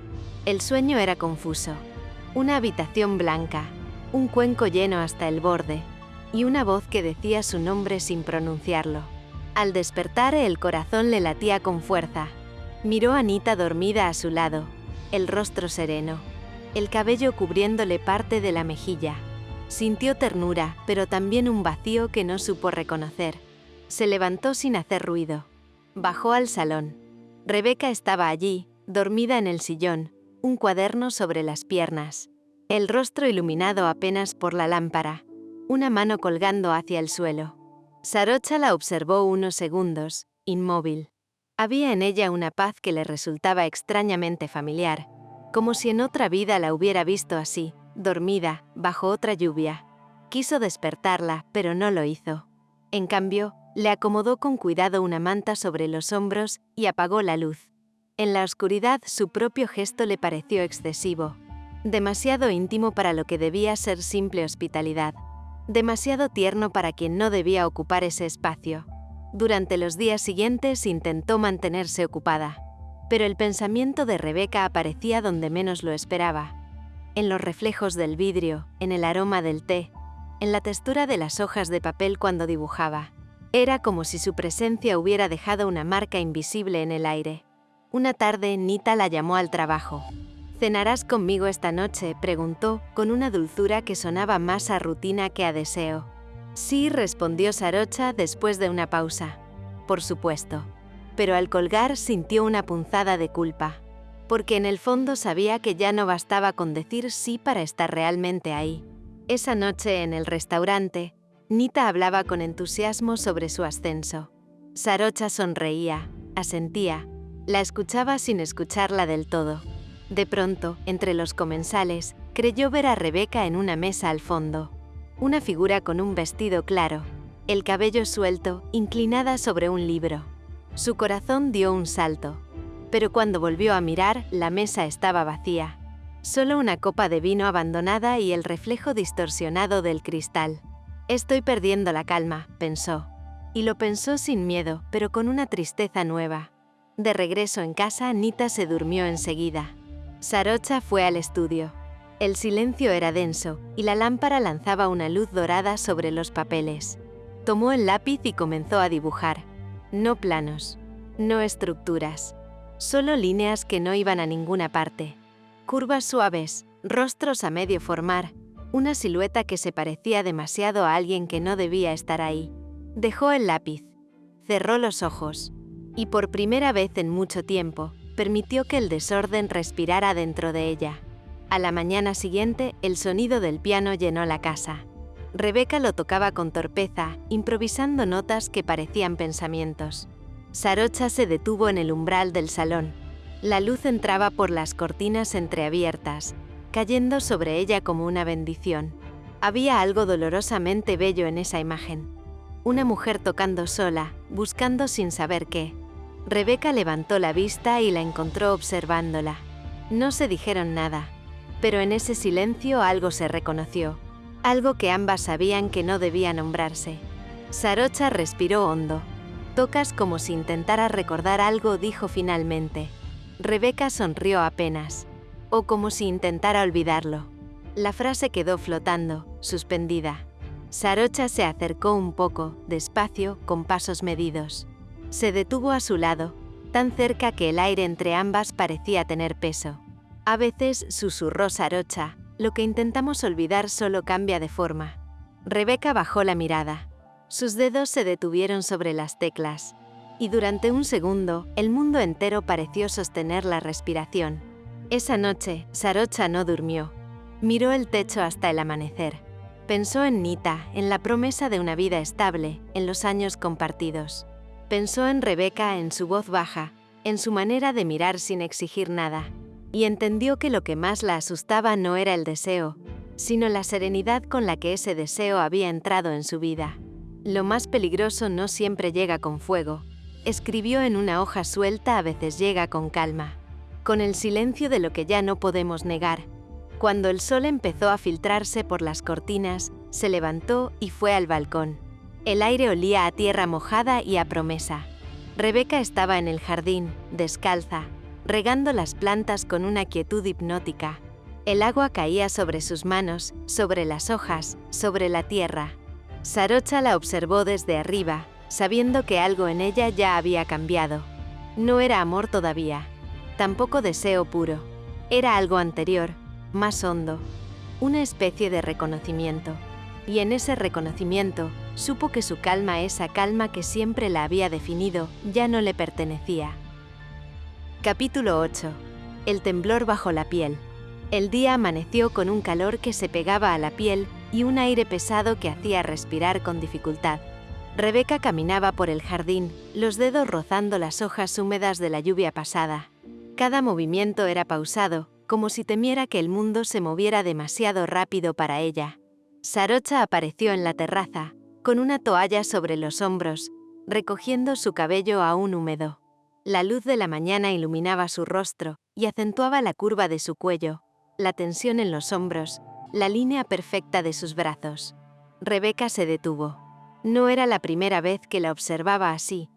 El sueño era confuso. Una habitación blanca, un cuenco lleno hasta el borde, y una voz que decía su nombre sin pronunciarlo. Al despertar, el corazón le latía con fuerza. Miró a Nita dormida a su lado, el rostro sereno, el cabello cubriéndole parte de la mejilla. Sintió ternura, pero también un vacío que no supo reconocer. Se levantó sin hacer ruido. Bajó al salón. Rebeca estaba allí, dormida en el sillón, un cuaderno sobre las piernas, el rostro iluminado apenas por la lámpara, una mano colgando hacia el suelo. Sarocha la observó unos segundos, inmóvil. Había en ella una paz que le resultaba extrañamente familiar, como si en otra vida la hubiera visto así, dormida, bajo otra lluvia. Quiso despertarla, pero no lo hizo. En cambio, le acomodó con cuidado una manta sobre los hombros y apagó la luz. En la oscuridad, su propio gesto le pareció excesivo, demasiado íntimo para lo que debía ser simple hospitalidad, demasiado tierno para quien no debía ocupar ese espacio. Durante los días siguientes intentó mantenerse ocupada, pero el pensamiento de Rebeca aparecía donde menos lo esperaba, en los reflejos del vidrio, en el aroma del té, en la textura de las hojas de papel cuando dibujaba. Era como si su presencia hubiera dejado una marca invisible en el aire. Una tarde, Nita la llamó al trabajo. «¿Cenarás conmigo esta noche?», preguntó, con una dulzura que sonaba más a rutina que a deseo. «Sí», respondió Sarocha después de una pausa. «Por supuesto». Pero al colgar sintió una punzada de culpa, porque en el fondo sabía que ya no bastaba con decir sí para estar realmente ahí. Esa noche en el restaurante, Nita hablaba con entusiasmo sobre su ascenso. Sarocha sonreía, asentía, la escuchaba sin escucharla del todo. De pronto, entre los comensales, creyó ver a Rebeca en una mesa al fondo. Una figura con un vestido claro, el cabello suelto, inclinada sobre un libro. Su corazón dio un salto, pero cuando volvió a mirar, la mesa estaba vacía. Solo una copa de vino abandonada y el reflejo distorsionado del cristal. «Estoy perdiendo la calma», pensó. Y lo pensó sin miedo, pero con una tristeza nueva. De regreso en casa, Nita se durmió enseguida. Sarocha fue al estudio. El silencio era denso, y la lámpara lanzaba una luz dorada sobre los papeles. Tomó el lápiz y comenzó a dibujar. No planos, no estructuras, solo líneas que no iban a ninguna parte. Curvas suaves, rostros a medio formar, una silueta que se parecía demasiado a alguien que no debía estar ahí. Dejó el lápiz, cerró los ojos, y por primera vez en mucho tiempo, permitió que el desorden respirara dentro de ella. A la mañana siguiente, el sonido del piano llenó la casa. Rebeca lo tocaba con torpeza, improvisando notas que parecían pensamientos. Sarocha se detuvo en el umbral del salón. La luz entraba por las cortinas entreabiertas, cayendo sobre ella como una bendición. Había algo dolorosamente bello en esa imagen. Una mujer tocando sola, buscando sin saber qué. Rebeca levantó la vista y la encontró observándola. No se dijeron nada. Pero en ese silencio algo se reconoció, algo que ambas sabían que no debía nombrarse. Sarocha respiró hondo. «Tocas como si intentara recordar algo», dijo finalmente. Rebeca sonrió apenas. «O como si intentara olvidarlo». La frase quedó flotando, suspendida. Sarocha se acercó un poco, despacio, con pasos medidos. Se detuvo a su lado, tan cerca que el aire entre ambas parecía tener peso. «A veces», susurró Sarocha, «lo que intentamos olvidar solo cambia de forma». Rebeca bajó la mirada. Sus dedos se detuvieron sobre las teclas. Y durante un segundo, el mundo entero pareció sostener la respiración. Esa noche, Sarocha no durmió. Miró el techo hasta el amanecer. Pensó en Nita, en la promesa de una vida estable, en los años compartidos. Pensó en Rebeca, en su voz baja, en su manera de mirar sin exigir nada. Y entendió que lo que más la asustaba no era el deseo, sino la serenidad con la que ese deseo había entrado en su vida. «Lo más peligroso no siempre llega con fuego», escribió en una hoja suelta, «a veces llega con calma, con el silencio de lo que ya no podemos negar». Cuando el sol empezó a filtrarse por las cortinas, se levantó y fue al balcón. El aire olía a tierra mojada y a promesa. Rebeca estaba en el jardín, descalza, regando las plantas con una quietud hipnótica. El agua caía sobre sus manos, sobre las hojas, sobre la tierra. Sarocha la observó desde arriba, sabiendo que algo en ella ya había cambiado. No era amor todavía, tampoco deseo puro. Era algo anterior, más hondo, una especie de reconocimiento. Y en ese reconocimiento, supo que su calma, esa calma que siempre la había definido, ya no le pertenecía. Capítulo 8. El temblor bajo la piel. El día amaneció con un calor que se pegaba a la piel y un aire pesado que hacía respirar con dificultad. Rebeca caminaba por el jardín, los dedos rozando las hojas húmedas de la lluvia pasada. Cada movimiento era pausado, como si temiera que el mundo se moviera demasiado rápido para ella. Sarocha apareció en la terraza, con una toalla sobre los hombros, recogiendo su cabello aún húmedo. La luz de la mañana iluminaba su rostro y acentuaba la curva de su cuello, la tensión en los hombros, la línea perfecta de sus brazos. Rebeca se detuvo. No era la primera vez que la observaba así,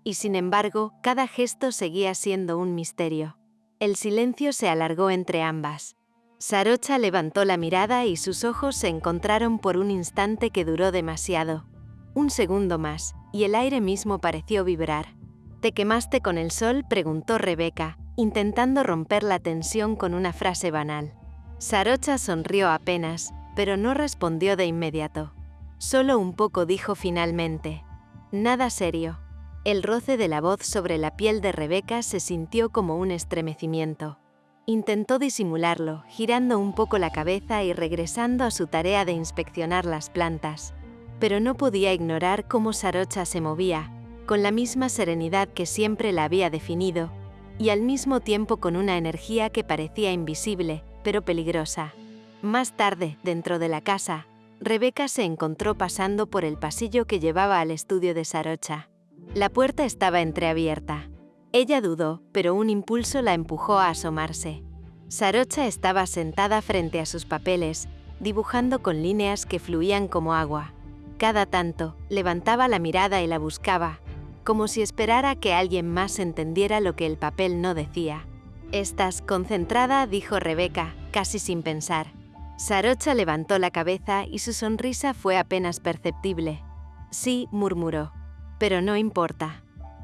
y sin embargo, cada gesto seguía siendo un misterio. El silencio se alargó entre ambas. Sarocha levantó la mirada y sus ojos se encontraron por un instante que duró demasiado. Un segundo más, y el aire mismo pareció vibrar. «¿Te quemaste con el sol?», preguntó Rebeca, intentando romper la tensión con una frase banal. Sarocha sonrió apenas, pero no respondió de inmediato. «Solo un poco», dijo finalmente. «Nada serio». El roce de la voz sobre la piel de Rebeca se sintió como un estremecimiento. Intentó disimularlo, girando un poco la cabeza y regresando a su tarea de inspeccionar las plantas. Pero no podía ignorar cómo Sarocha se movía, con la misma serenidad que siempre la había definido, y al mismo tiempo con una energía que parecía invisible, pero peligrosa. Más tarde, dentro de la casa, Rebeca se encontró pasando por el pasillo que llevaba al estudio de Sarocha. La puerta estaba entreabierta. Ella dudó, pero un impulso la empujó a asomarse. Sarocha estaba sentada frente a sus papeles, dibujando con líneas que fluían como agua. Cada tanto, levantaba la mirada y la buscaba, como si esperara que alguien más entendiera lo que el papel no decía. «¿Estás concentrada?», dijo Rebeca, casi sin pensar. Sarocha levantó la cabeza y su sonrisa fue apenas perceptible. «Sí», murmuró. «Pero no importa».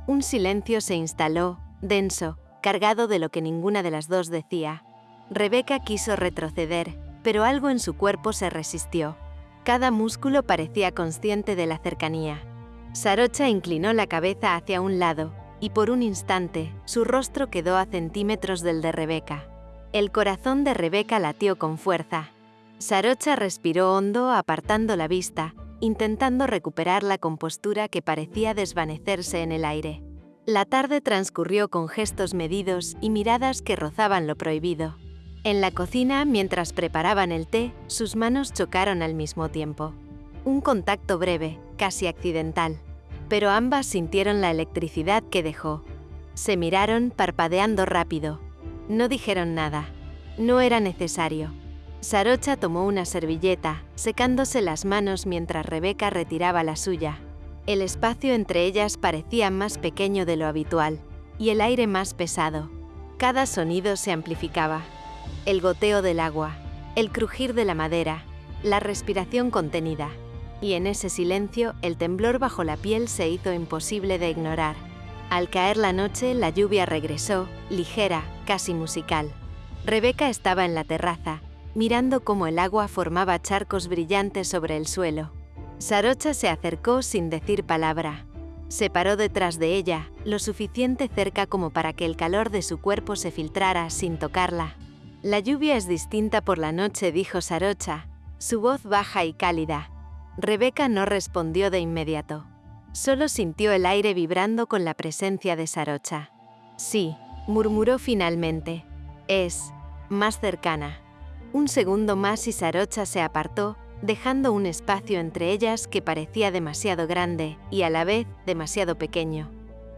Un silencio se instaló, denso, cargado de lo que ninguna de las dos decía. Rebeca quiso retroceder, pero algo en su cuerpo se resistió. Cada músculo parecía consciente de la cercanía. Sarocha inclinó la cabeza hacia un lado, y por un instante, su rostro quedó a centímetros del de Rebeca. El corazón de Rebeca latió con fuerza. Sarocha respiró hondo, apartando la vista, intentando recuperar la compostura que parecía desvanecerse en el aire. La tarde transcurrió con gestos medidos y miradas que rozaban lo prohibido. En la cocina, mientras preparaban el té, sus manos chocaron al mismo tiempo. Un contacto breve, casi accidental, pero ambas sintieron la electricidad que dejó. Se miraron, parpadeando rápido. No dijeron nada. No era necesario. Sarocha tomó una servilleta, secándose las manos mientras Rebeca retiraba la suya. El espacio entre ellas parecía más pequeño de lo habitual, y el aire más pesado. Cada sonido se amplificaba. El goteo del agua, el crujir de la madera, la respiración contenida. Y en ese silencio, el temblor bajo la piel se hizo imposible de ignorar. Al caer la noche, la lluvia regresó, ligera, casi musical. Rebeca estaba en la terraza, mirando cómo el agua formaba charcos brillantes sobre el suelo. Sarocha se acercó sin decir palabra. Se paró detrás de ella, lo suficiente cerca como para que el calor de su cuerpo se filtrara sin tocarla. La lluvia es distinta por la noche, dijo Sarocha, su voz baja y cálida. Rebeca no respondió de inmediato. Solo sintió el aire vibrando con la presencia de Sarocha. Sí, murmuró finalmente. Es más cercana. Un segundo más y Sarocha se apartó, dejando un espacio entre ellas que parecía demasiado grande y a la vez demasiado pequeño.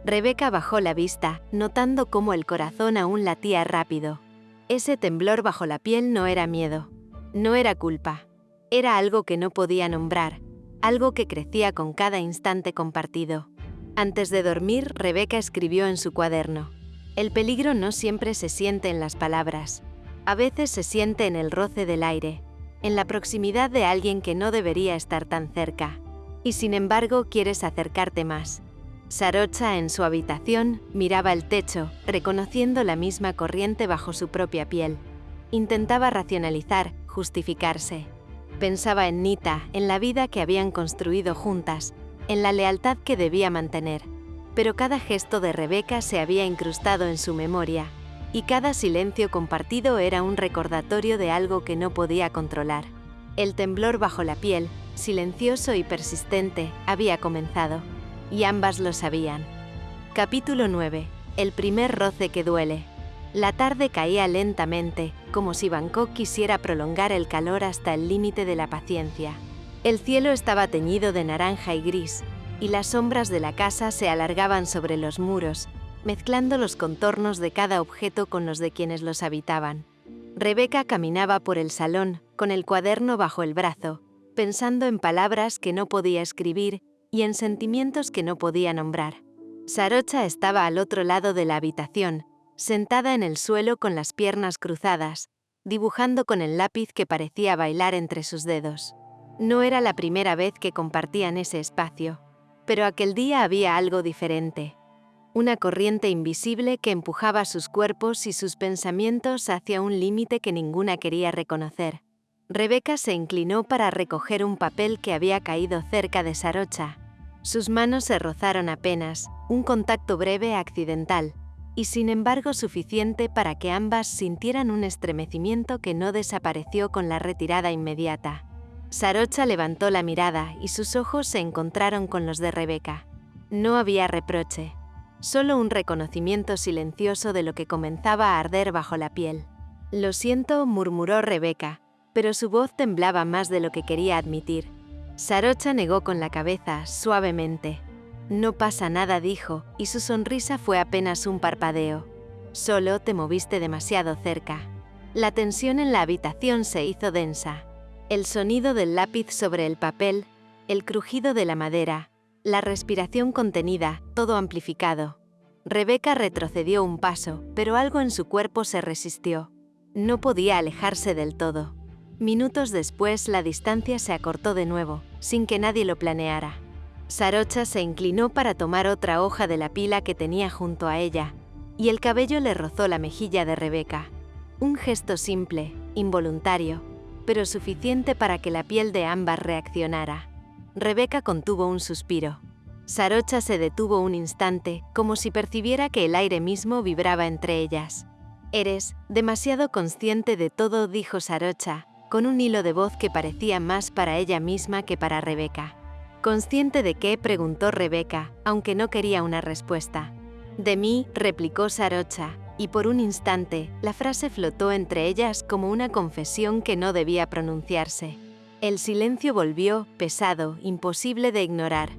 Rebeca bajó la vista, notando cómo el corazón aún latía rápido. Ese temblor bajo la piel no era miedo, no era culpa. Era algo que no podía nombrar, algo que crecía con cada instante compartido. Antes de dormir, Rebeca escribió en su cuaderno: el peligro no siempre se siente en las palabras. A veces se siente en el roce del aire, en la proximidad de alguien que no debería estar tan cerca. Y sin embargo, quieres acercarte más. Sarocha, en su habitación, miraba el techo, reconociendo la misma corriente bajo su propia piel. Intentaba racionalizar, justificarse. Pensaba en Nita, en la vida que habían construido juntas, en la lealtad que debía mantener. Pero cada gesto de Rebeca se había incrustado en su memoria, y cada silencio compartido era un recordatorio de algo que no podía controlar. El temblor bajo la piel, silencioso y persistente, había comenzado, y ambas lo sabían. Capítulo 9. El primer roce que duele. La tarde caía lentamente, como si Bangkok quisiera prolongar el calor hasta el límite de la paciencia. El cielo estaba teñido de naranja y gris, y las sombras de la casa se alargaban sobre los muros, mezclando los contornos de cada objeto con los de quienes los habitaban. Rebeca caminaba por el salón, con el cuaderno bajo el brazo, pensando en palabras que no podía escribir y en sentimientos que no podía nombrar. Sarocha estaba al otro lado de la habitación, sentada en el suelo con las piernas cruzadas, dibujando con el lápiz que parecía bailar entre sus dedos. No era la primera vez que compartían ese espacio, pero aquel día había algo diferente. Una corriente invisible que empujaba sus cuerpos y sus pensamientos hacia un límite que ninguna quería reconocer. Rebeca se inclinó para recoger un papel que había caído cerca de Sarocha. Sus manos se rozaron apenas, un contacto breve accidental, y sin embargo suficiente para que ambas sintieran un estremecimiento que no desapareció con la retirada inmediata. Sarocha levantó la mirada y sus ojos se encontraron con los de Rebeca. No había reproche. Solo un reconocimiento silencioso de lo que comenzaba a arder bajo la piel. «Lo siento», murmuró Rebeca, pero su voz temblaba más de lo que quería admitir. Sarocha negó con la cabeza, suavemente. «No pasa nada», dijo, y su sonrisa fue apenas un parpadeo. «Solo te moviste demasiado cerca». La tensión en la habitación se hizo densa. El sonido del lápiz sobre el papel, el crujido de la madera, la respiración contenida, todo amplificado. Rebeca retrocedió un paso, pero algo en su cuerpo se resistió. No podía alejarse del todo. Minutos después, la distancia se acortó de nuevo, sin que nadie lo planeara. Sarocha se inclinó para tomar otra hoja de la pila que tenía junto a ella, y el cabello le rozó la mejilla de Rebeca. Un gesto simple, involuntario, pero suficiente para que la piel de ambas reaccionara. Rebeca contuvo un suspiro. Sarocha se detuvo un instante, como si percibiera que el aire mismo vibraba entre ellas. «Eres demasiado consciente de todo», dijo Sarocha, con un hilo de voz que parecía más para ella misma que para Rebeca. «¿Consciente de qué?», preguntó Rebeca, aunque no quería una respuesta. «De mí», replicó Sarocha, y por un instante, la frase flotó entre ellas como una confesión que no debía pronunciarse. El silencio volvió, pesado, imposible de ignorar.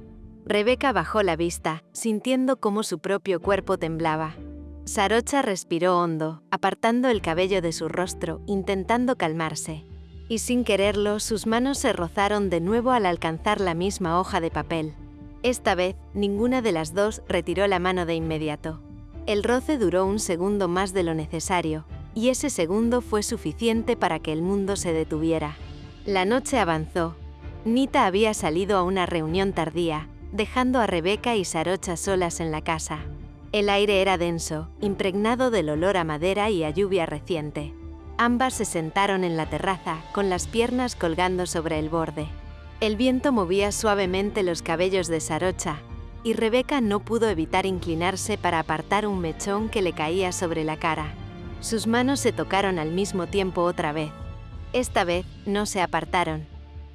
Rebeca bajó la vista, sintiendo cómo su propio cuerpo temblaba. Sarocha respiró hondo, apartando el cabello de su rostro, intentando calmarse. Y sin quererlo, sus manos se rozaron de nuevo al alcanzar la misma hoja de papel. Esta vez, ninguna de las dos retiró la mano de inmediato. El roce duró un segundo más de lo necesario, y ese segundo fue suficiente para que el mundo se detuviera. La noche avanzó. Nita había salido a una reunión tardía, dejando a Rebecca y Sarocha solas en la casa. El aire era denso, impregnado del olor a madera y a lluvia reciente. Ambas se sentaron en la terraza, con las piernas colgando sobre el borde. El viento movía suavemente los cabellos de Sarocha, y Rebecca no pudo evitar inclinarse para apartar un mechón que le caía sobre la cara. Sus manos se tocaron al mismo tiempo otra vez. Esta vez no se apartaron.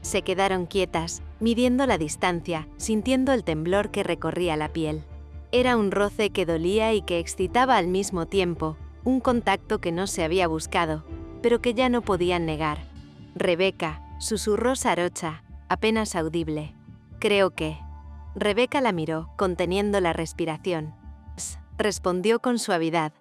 Se quedaron quietas, midiendo la distancia, sintiendo el temblor que recorría la piel. Era un roce que dolía y que excitaba al mismo tiempo, un contacto que no se había buscado, pero que ya no podían negar. «Rebecca», susurró Sarocha, apenas audible. «Creo que...». Rebecca la miró, conteniendo la respiración. «Psst», respondió con suavidad.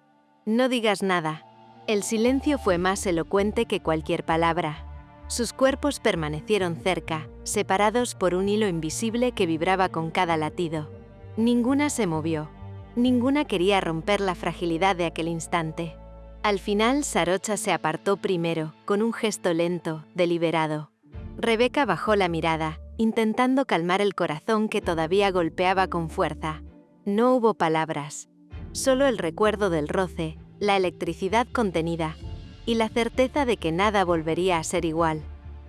«No digas nada». El silencio fue más elocuente que cualquier palabra. Sus cuerpos permanecieron cerca, separados por un hilo invisible que vibraba con cada latido. Ninguna se movió. Ninguna quería romper la fragilidad de aquel instante. Al final, Sarocha se apartó primero, con un gesto lento, deliberado. Rebecca bajó la mirada, intentando calmar el corazón que todavía golpeaba con fuerza. No hubo palabras. Solo el recuerdo del roce, la electricidad contenida, y la certeza de que nada volvería a ser igual.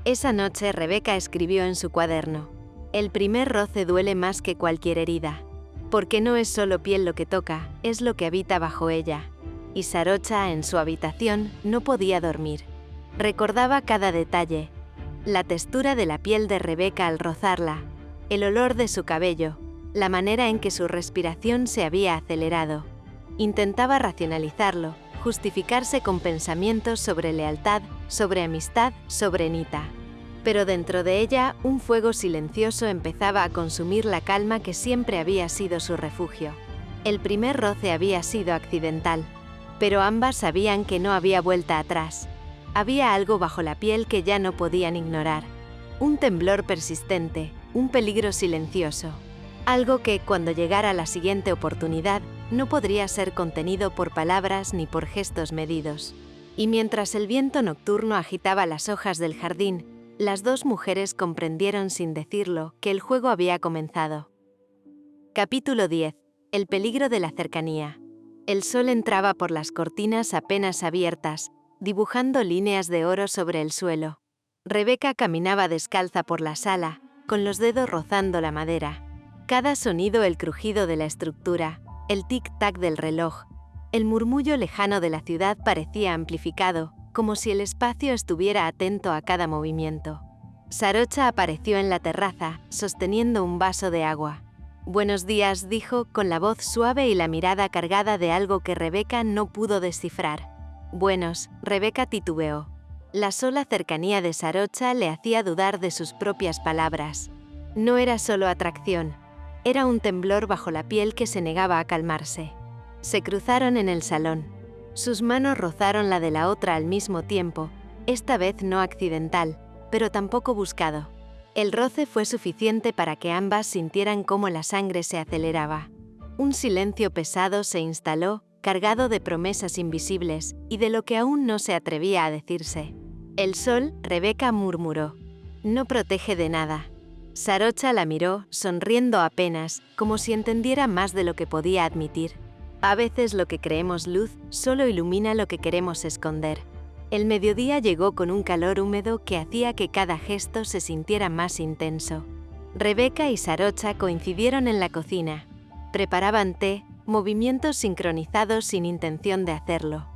Esa noche Rebecca escribió en su cuaderno: «El primer roce duele más que cualquier herida, porque no es solo piel lo que toca, es lo que habita bajo ella». Y Sarocha, en su habitación, no podía dormir. Recordaba cada detalle: la textura de la piel de Rebecca al rozarla, el olor de su cabello, la manera en que su respiración se había acelerado. Intentaba racionalizarlo, justificarse con pensamientos sobre lealtad, sobre amistad, sobre Nita. Pero dentro de ella, un fuego silencioso empezaba a consumir la calma que siempre había sido su refugio. El primer roce había sido accidental, pero ambas sabían que no había vuelta atrás. Había algo bajo la piel que ya no podían ignorar. Un temblor persistente, un peligro silencioso. Algo que, cuando llegara la siguiente oportunidad, no podría ser contenido por palabras ni por gestos medidos. Y mientras el viento nocturno agitaba las hojas del jardín, las dos mujeres comprendieron sin decirlo que el juego había comenzado. Capítulo 10. El peligro de la cercanía. El sol entraba por las cortinas apenas abiertas, dibujando líneas de oro sobre el suelo. Rebecca caminaba descalza por la sala, con los dedos rozando la madera. Cada sonido, el crujido de la estructura, el tic-tac del reloj, el murmullo lejano de la ciudad parecía amplificado, como si el espacio estuviera atento a cada movimiento. Sarocha apareció en la terraza, sosteniendo un vaso de agua. «Buenos días», dijo, con la voz suave y la mirada cargada de algo que Rebecca no pudo descifrar. «Buenos», Rebecca titubeó. La sola cercanía de Sarocha le hacía dudar de sus propias palabras. No era solo atracción, era un temblor bajo la piel que se negaba a calmarse. Se cruzaron en el salón. Sus manos rozaron la de la otra al mismo tiempo, esta vez no accidental, pero tampoco buscado. El roce fue suficiente para que ambas sintieran cómo la sangre se aceleraba. Un silencio pesado se instaló, cargado de promesas invisibles y de lo que aún no se atrevía a decirse. «El sol», Rebecca murmuró, «no protege de nada». Sarocha la miró, sonriendo apenas, como si entendiera más de lo que podía admitir. A veces lo que creemos luz solo ilumina lo que queremos esconder. El mediodía llegó con un calor húmedo que hacía que cada gesto se sintiera más intenso. Rebecca y Sarocha coincidieron en la cocina. Preparaban té, movimientos sincronizados sin intención de hacerlo.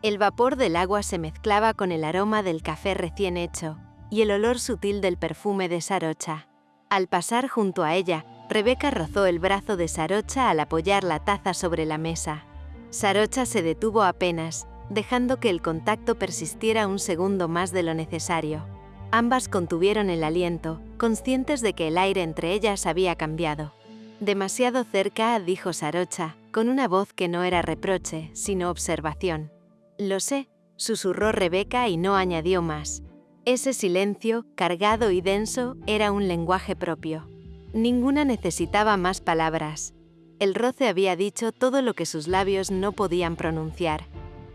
El vapor del agua se mezclaba con el aroma del café recién hecho y el olor sutil del perfume de Sarocha. Al pasar junto a ella, Rebecca rozó el brazo de Sarocha al apoyar la taza sobre la mesa. Sarocha se detuvo apenas, dejando que el contacto persistiera un segundo más de lo necesario. Ambas contuvieron el aliento, conscientes de que el aire entre ellas había cambiado. Demasiado cerca, dijo Sarocha, con una voz que no era reproche, sino observación. Lo sé, susurró Rebeca y no añadió más. Ese silencio, cargado y denso, era un lenguaje propio. Ninguna necesitaba más palabras. El roce había dicho todo lo que sus labios no podían pronunciar.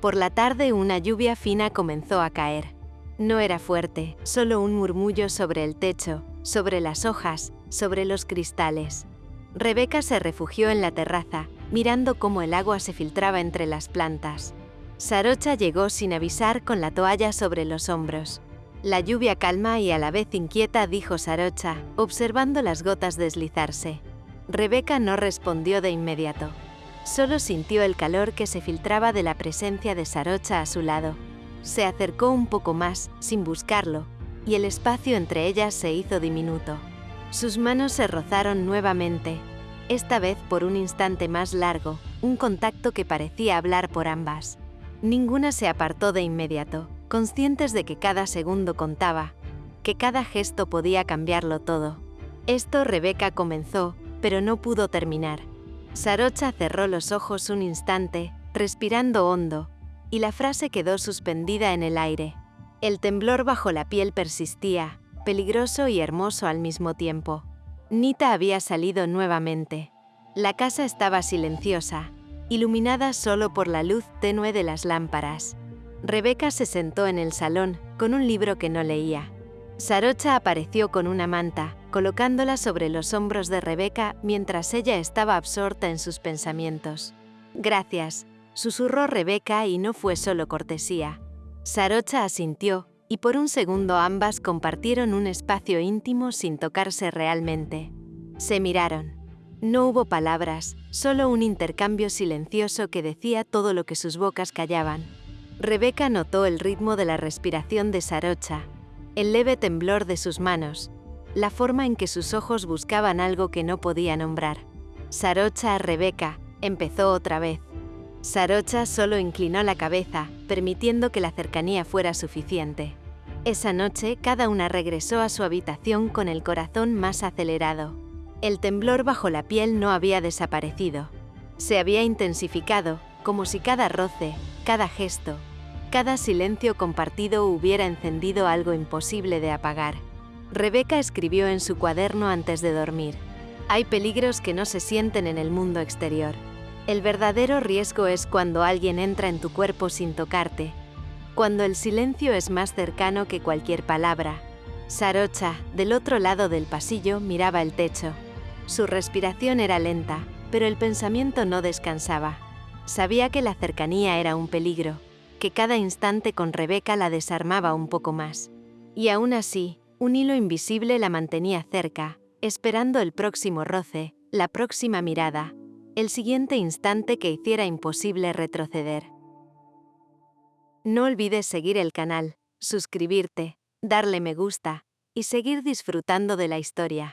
Por la tarde una lluvia fina comenzó a caer. No era fuerte, solo un murmullo sobre el techo, sobre las hojas, sobre los cristales. Rebeca se refugió en la terraza, mirando cómo el agua se filtraba entre las plantas. Sarocha llegó sin avisar con la toalla sobre los hombros. La lluvia calma y a la vez inquieta, dijo Sarocha, observando las gotas deslizarse. Rebeca no respondió de inmediato. Solo sintió el calor que se filtraba de la presencia de Sarocha a su lado. Se acercó un poco más, sin buscarlo, y el espacio entre ellas se hizo diminuto. Sus manos se rozaron nuevamente, esta vez por un instante más largo, un contacto que parecía hablar por ambas. Ninguna se apartó de inmediato, conscientes de que cada segundo contaba, que cada gesto podía cambiarlo todo. Esto Rebeca comenzó, pero no pudo terminar. Sarocha cerró los ojos un instante, respirando hondo, y la frase quedó suspendida en el aire. El temblor bajo la piel persistía, peligroso y hermoso al mismo tiempo. Nita había salido nuevamente. La casa estaba silenciosa, iluminada solo por la luz tenue de las lámparas. Rebeca se sentó en el salón, con un libro que no leía. Sarocha apareció con una manta, colocándola sobre los hombros de Rebeca mientras ella estaba absorta en sus pensamientos. «Gracias», susurró Rebeca y no fue solo cortesía. Sarocha asintió, y por un segundo ambas compartieron un espacio íntimo sin tocarse realmente. Se miraron. No hubo palabras, solo un intercambio silencioso que decía todo lo que sus bocas callaban. Rebeca notó el ritmo de la respiración de Sarocha, el leve temblor de sus manos, la forma en que sus ojos buscaban algo que no podía nombrar. «Sarocha, Rebeca», empezó otra vez. Sarocha solo inclinó la cabeza, permitiendo que la cercanía fuera suficiente. Esa noche, cada una regresó a su habitación con el corazón más acelerado. El temblor bajo la piel no había desaparecido. Se había intensificado, como si cada roce, cada gesto, cada silencio compartido hubiera encendido algo imposible de apagar. Rebeca escribió en su cuaderno antes de dormir: «Hay peligros que no se sienten en el mundo exterior. El verdadero riesgo es cuando alguien entra en tu cuerpo sin tocarte, cuando el silencio es más cercano que cualquier palabra». Sarocha, del otro lado del pasillo, miraba el techo. Su respiración era lenta, pero el pensamiento no descansaba. Sabía que la cercanía era un peligro, que cada instante con Rebeca la desarmaba un poco más. Y aún así, un hilo invisible la mantenía cerca, esperando el próximo roce, la próxima mirada, el siguiente instante que hiciera imposible retroceder. No olvides seguir el canal, suscribirte, darle me gusta y seguir disfrutando de la historia.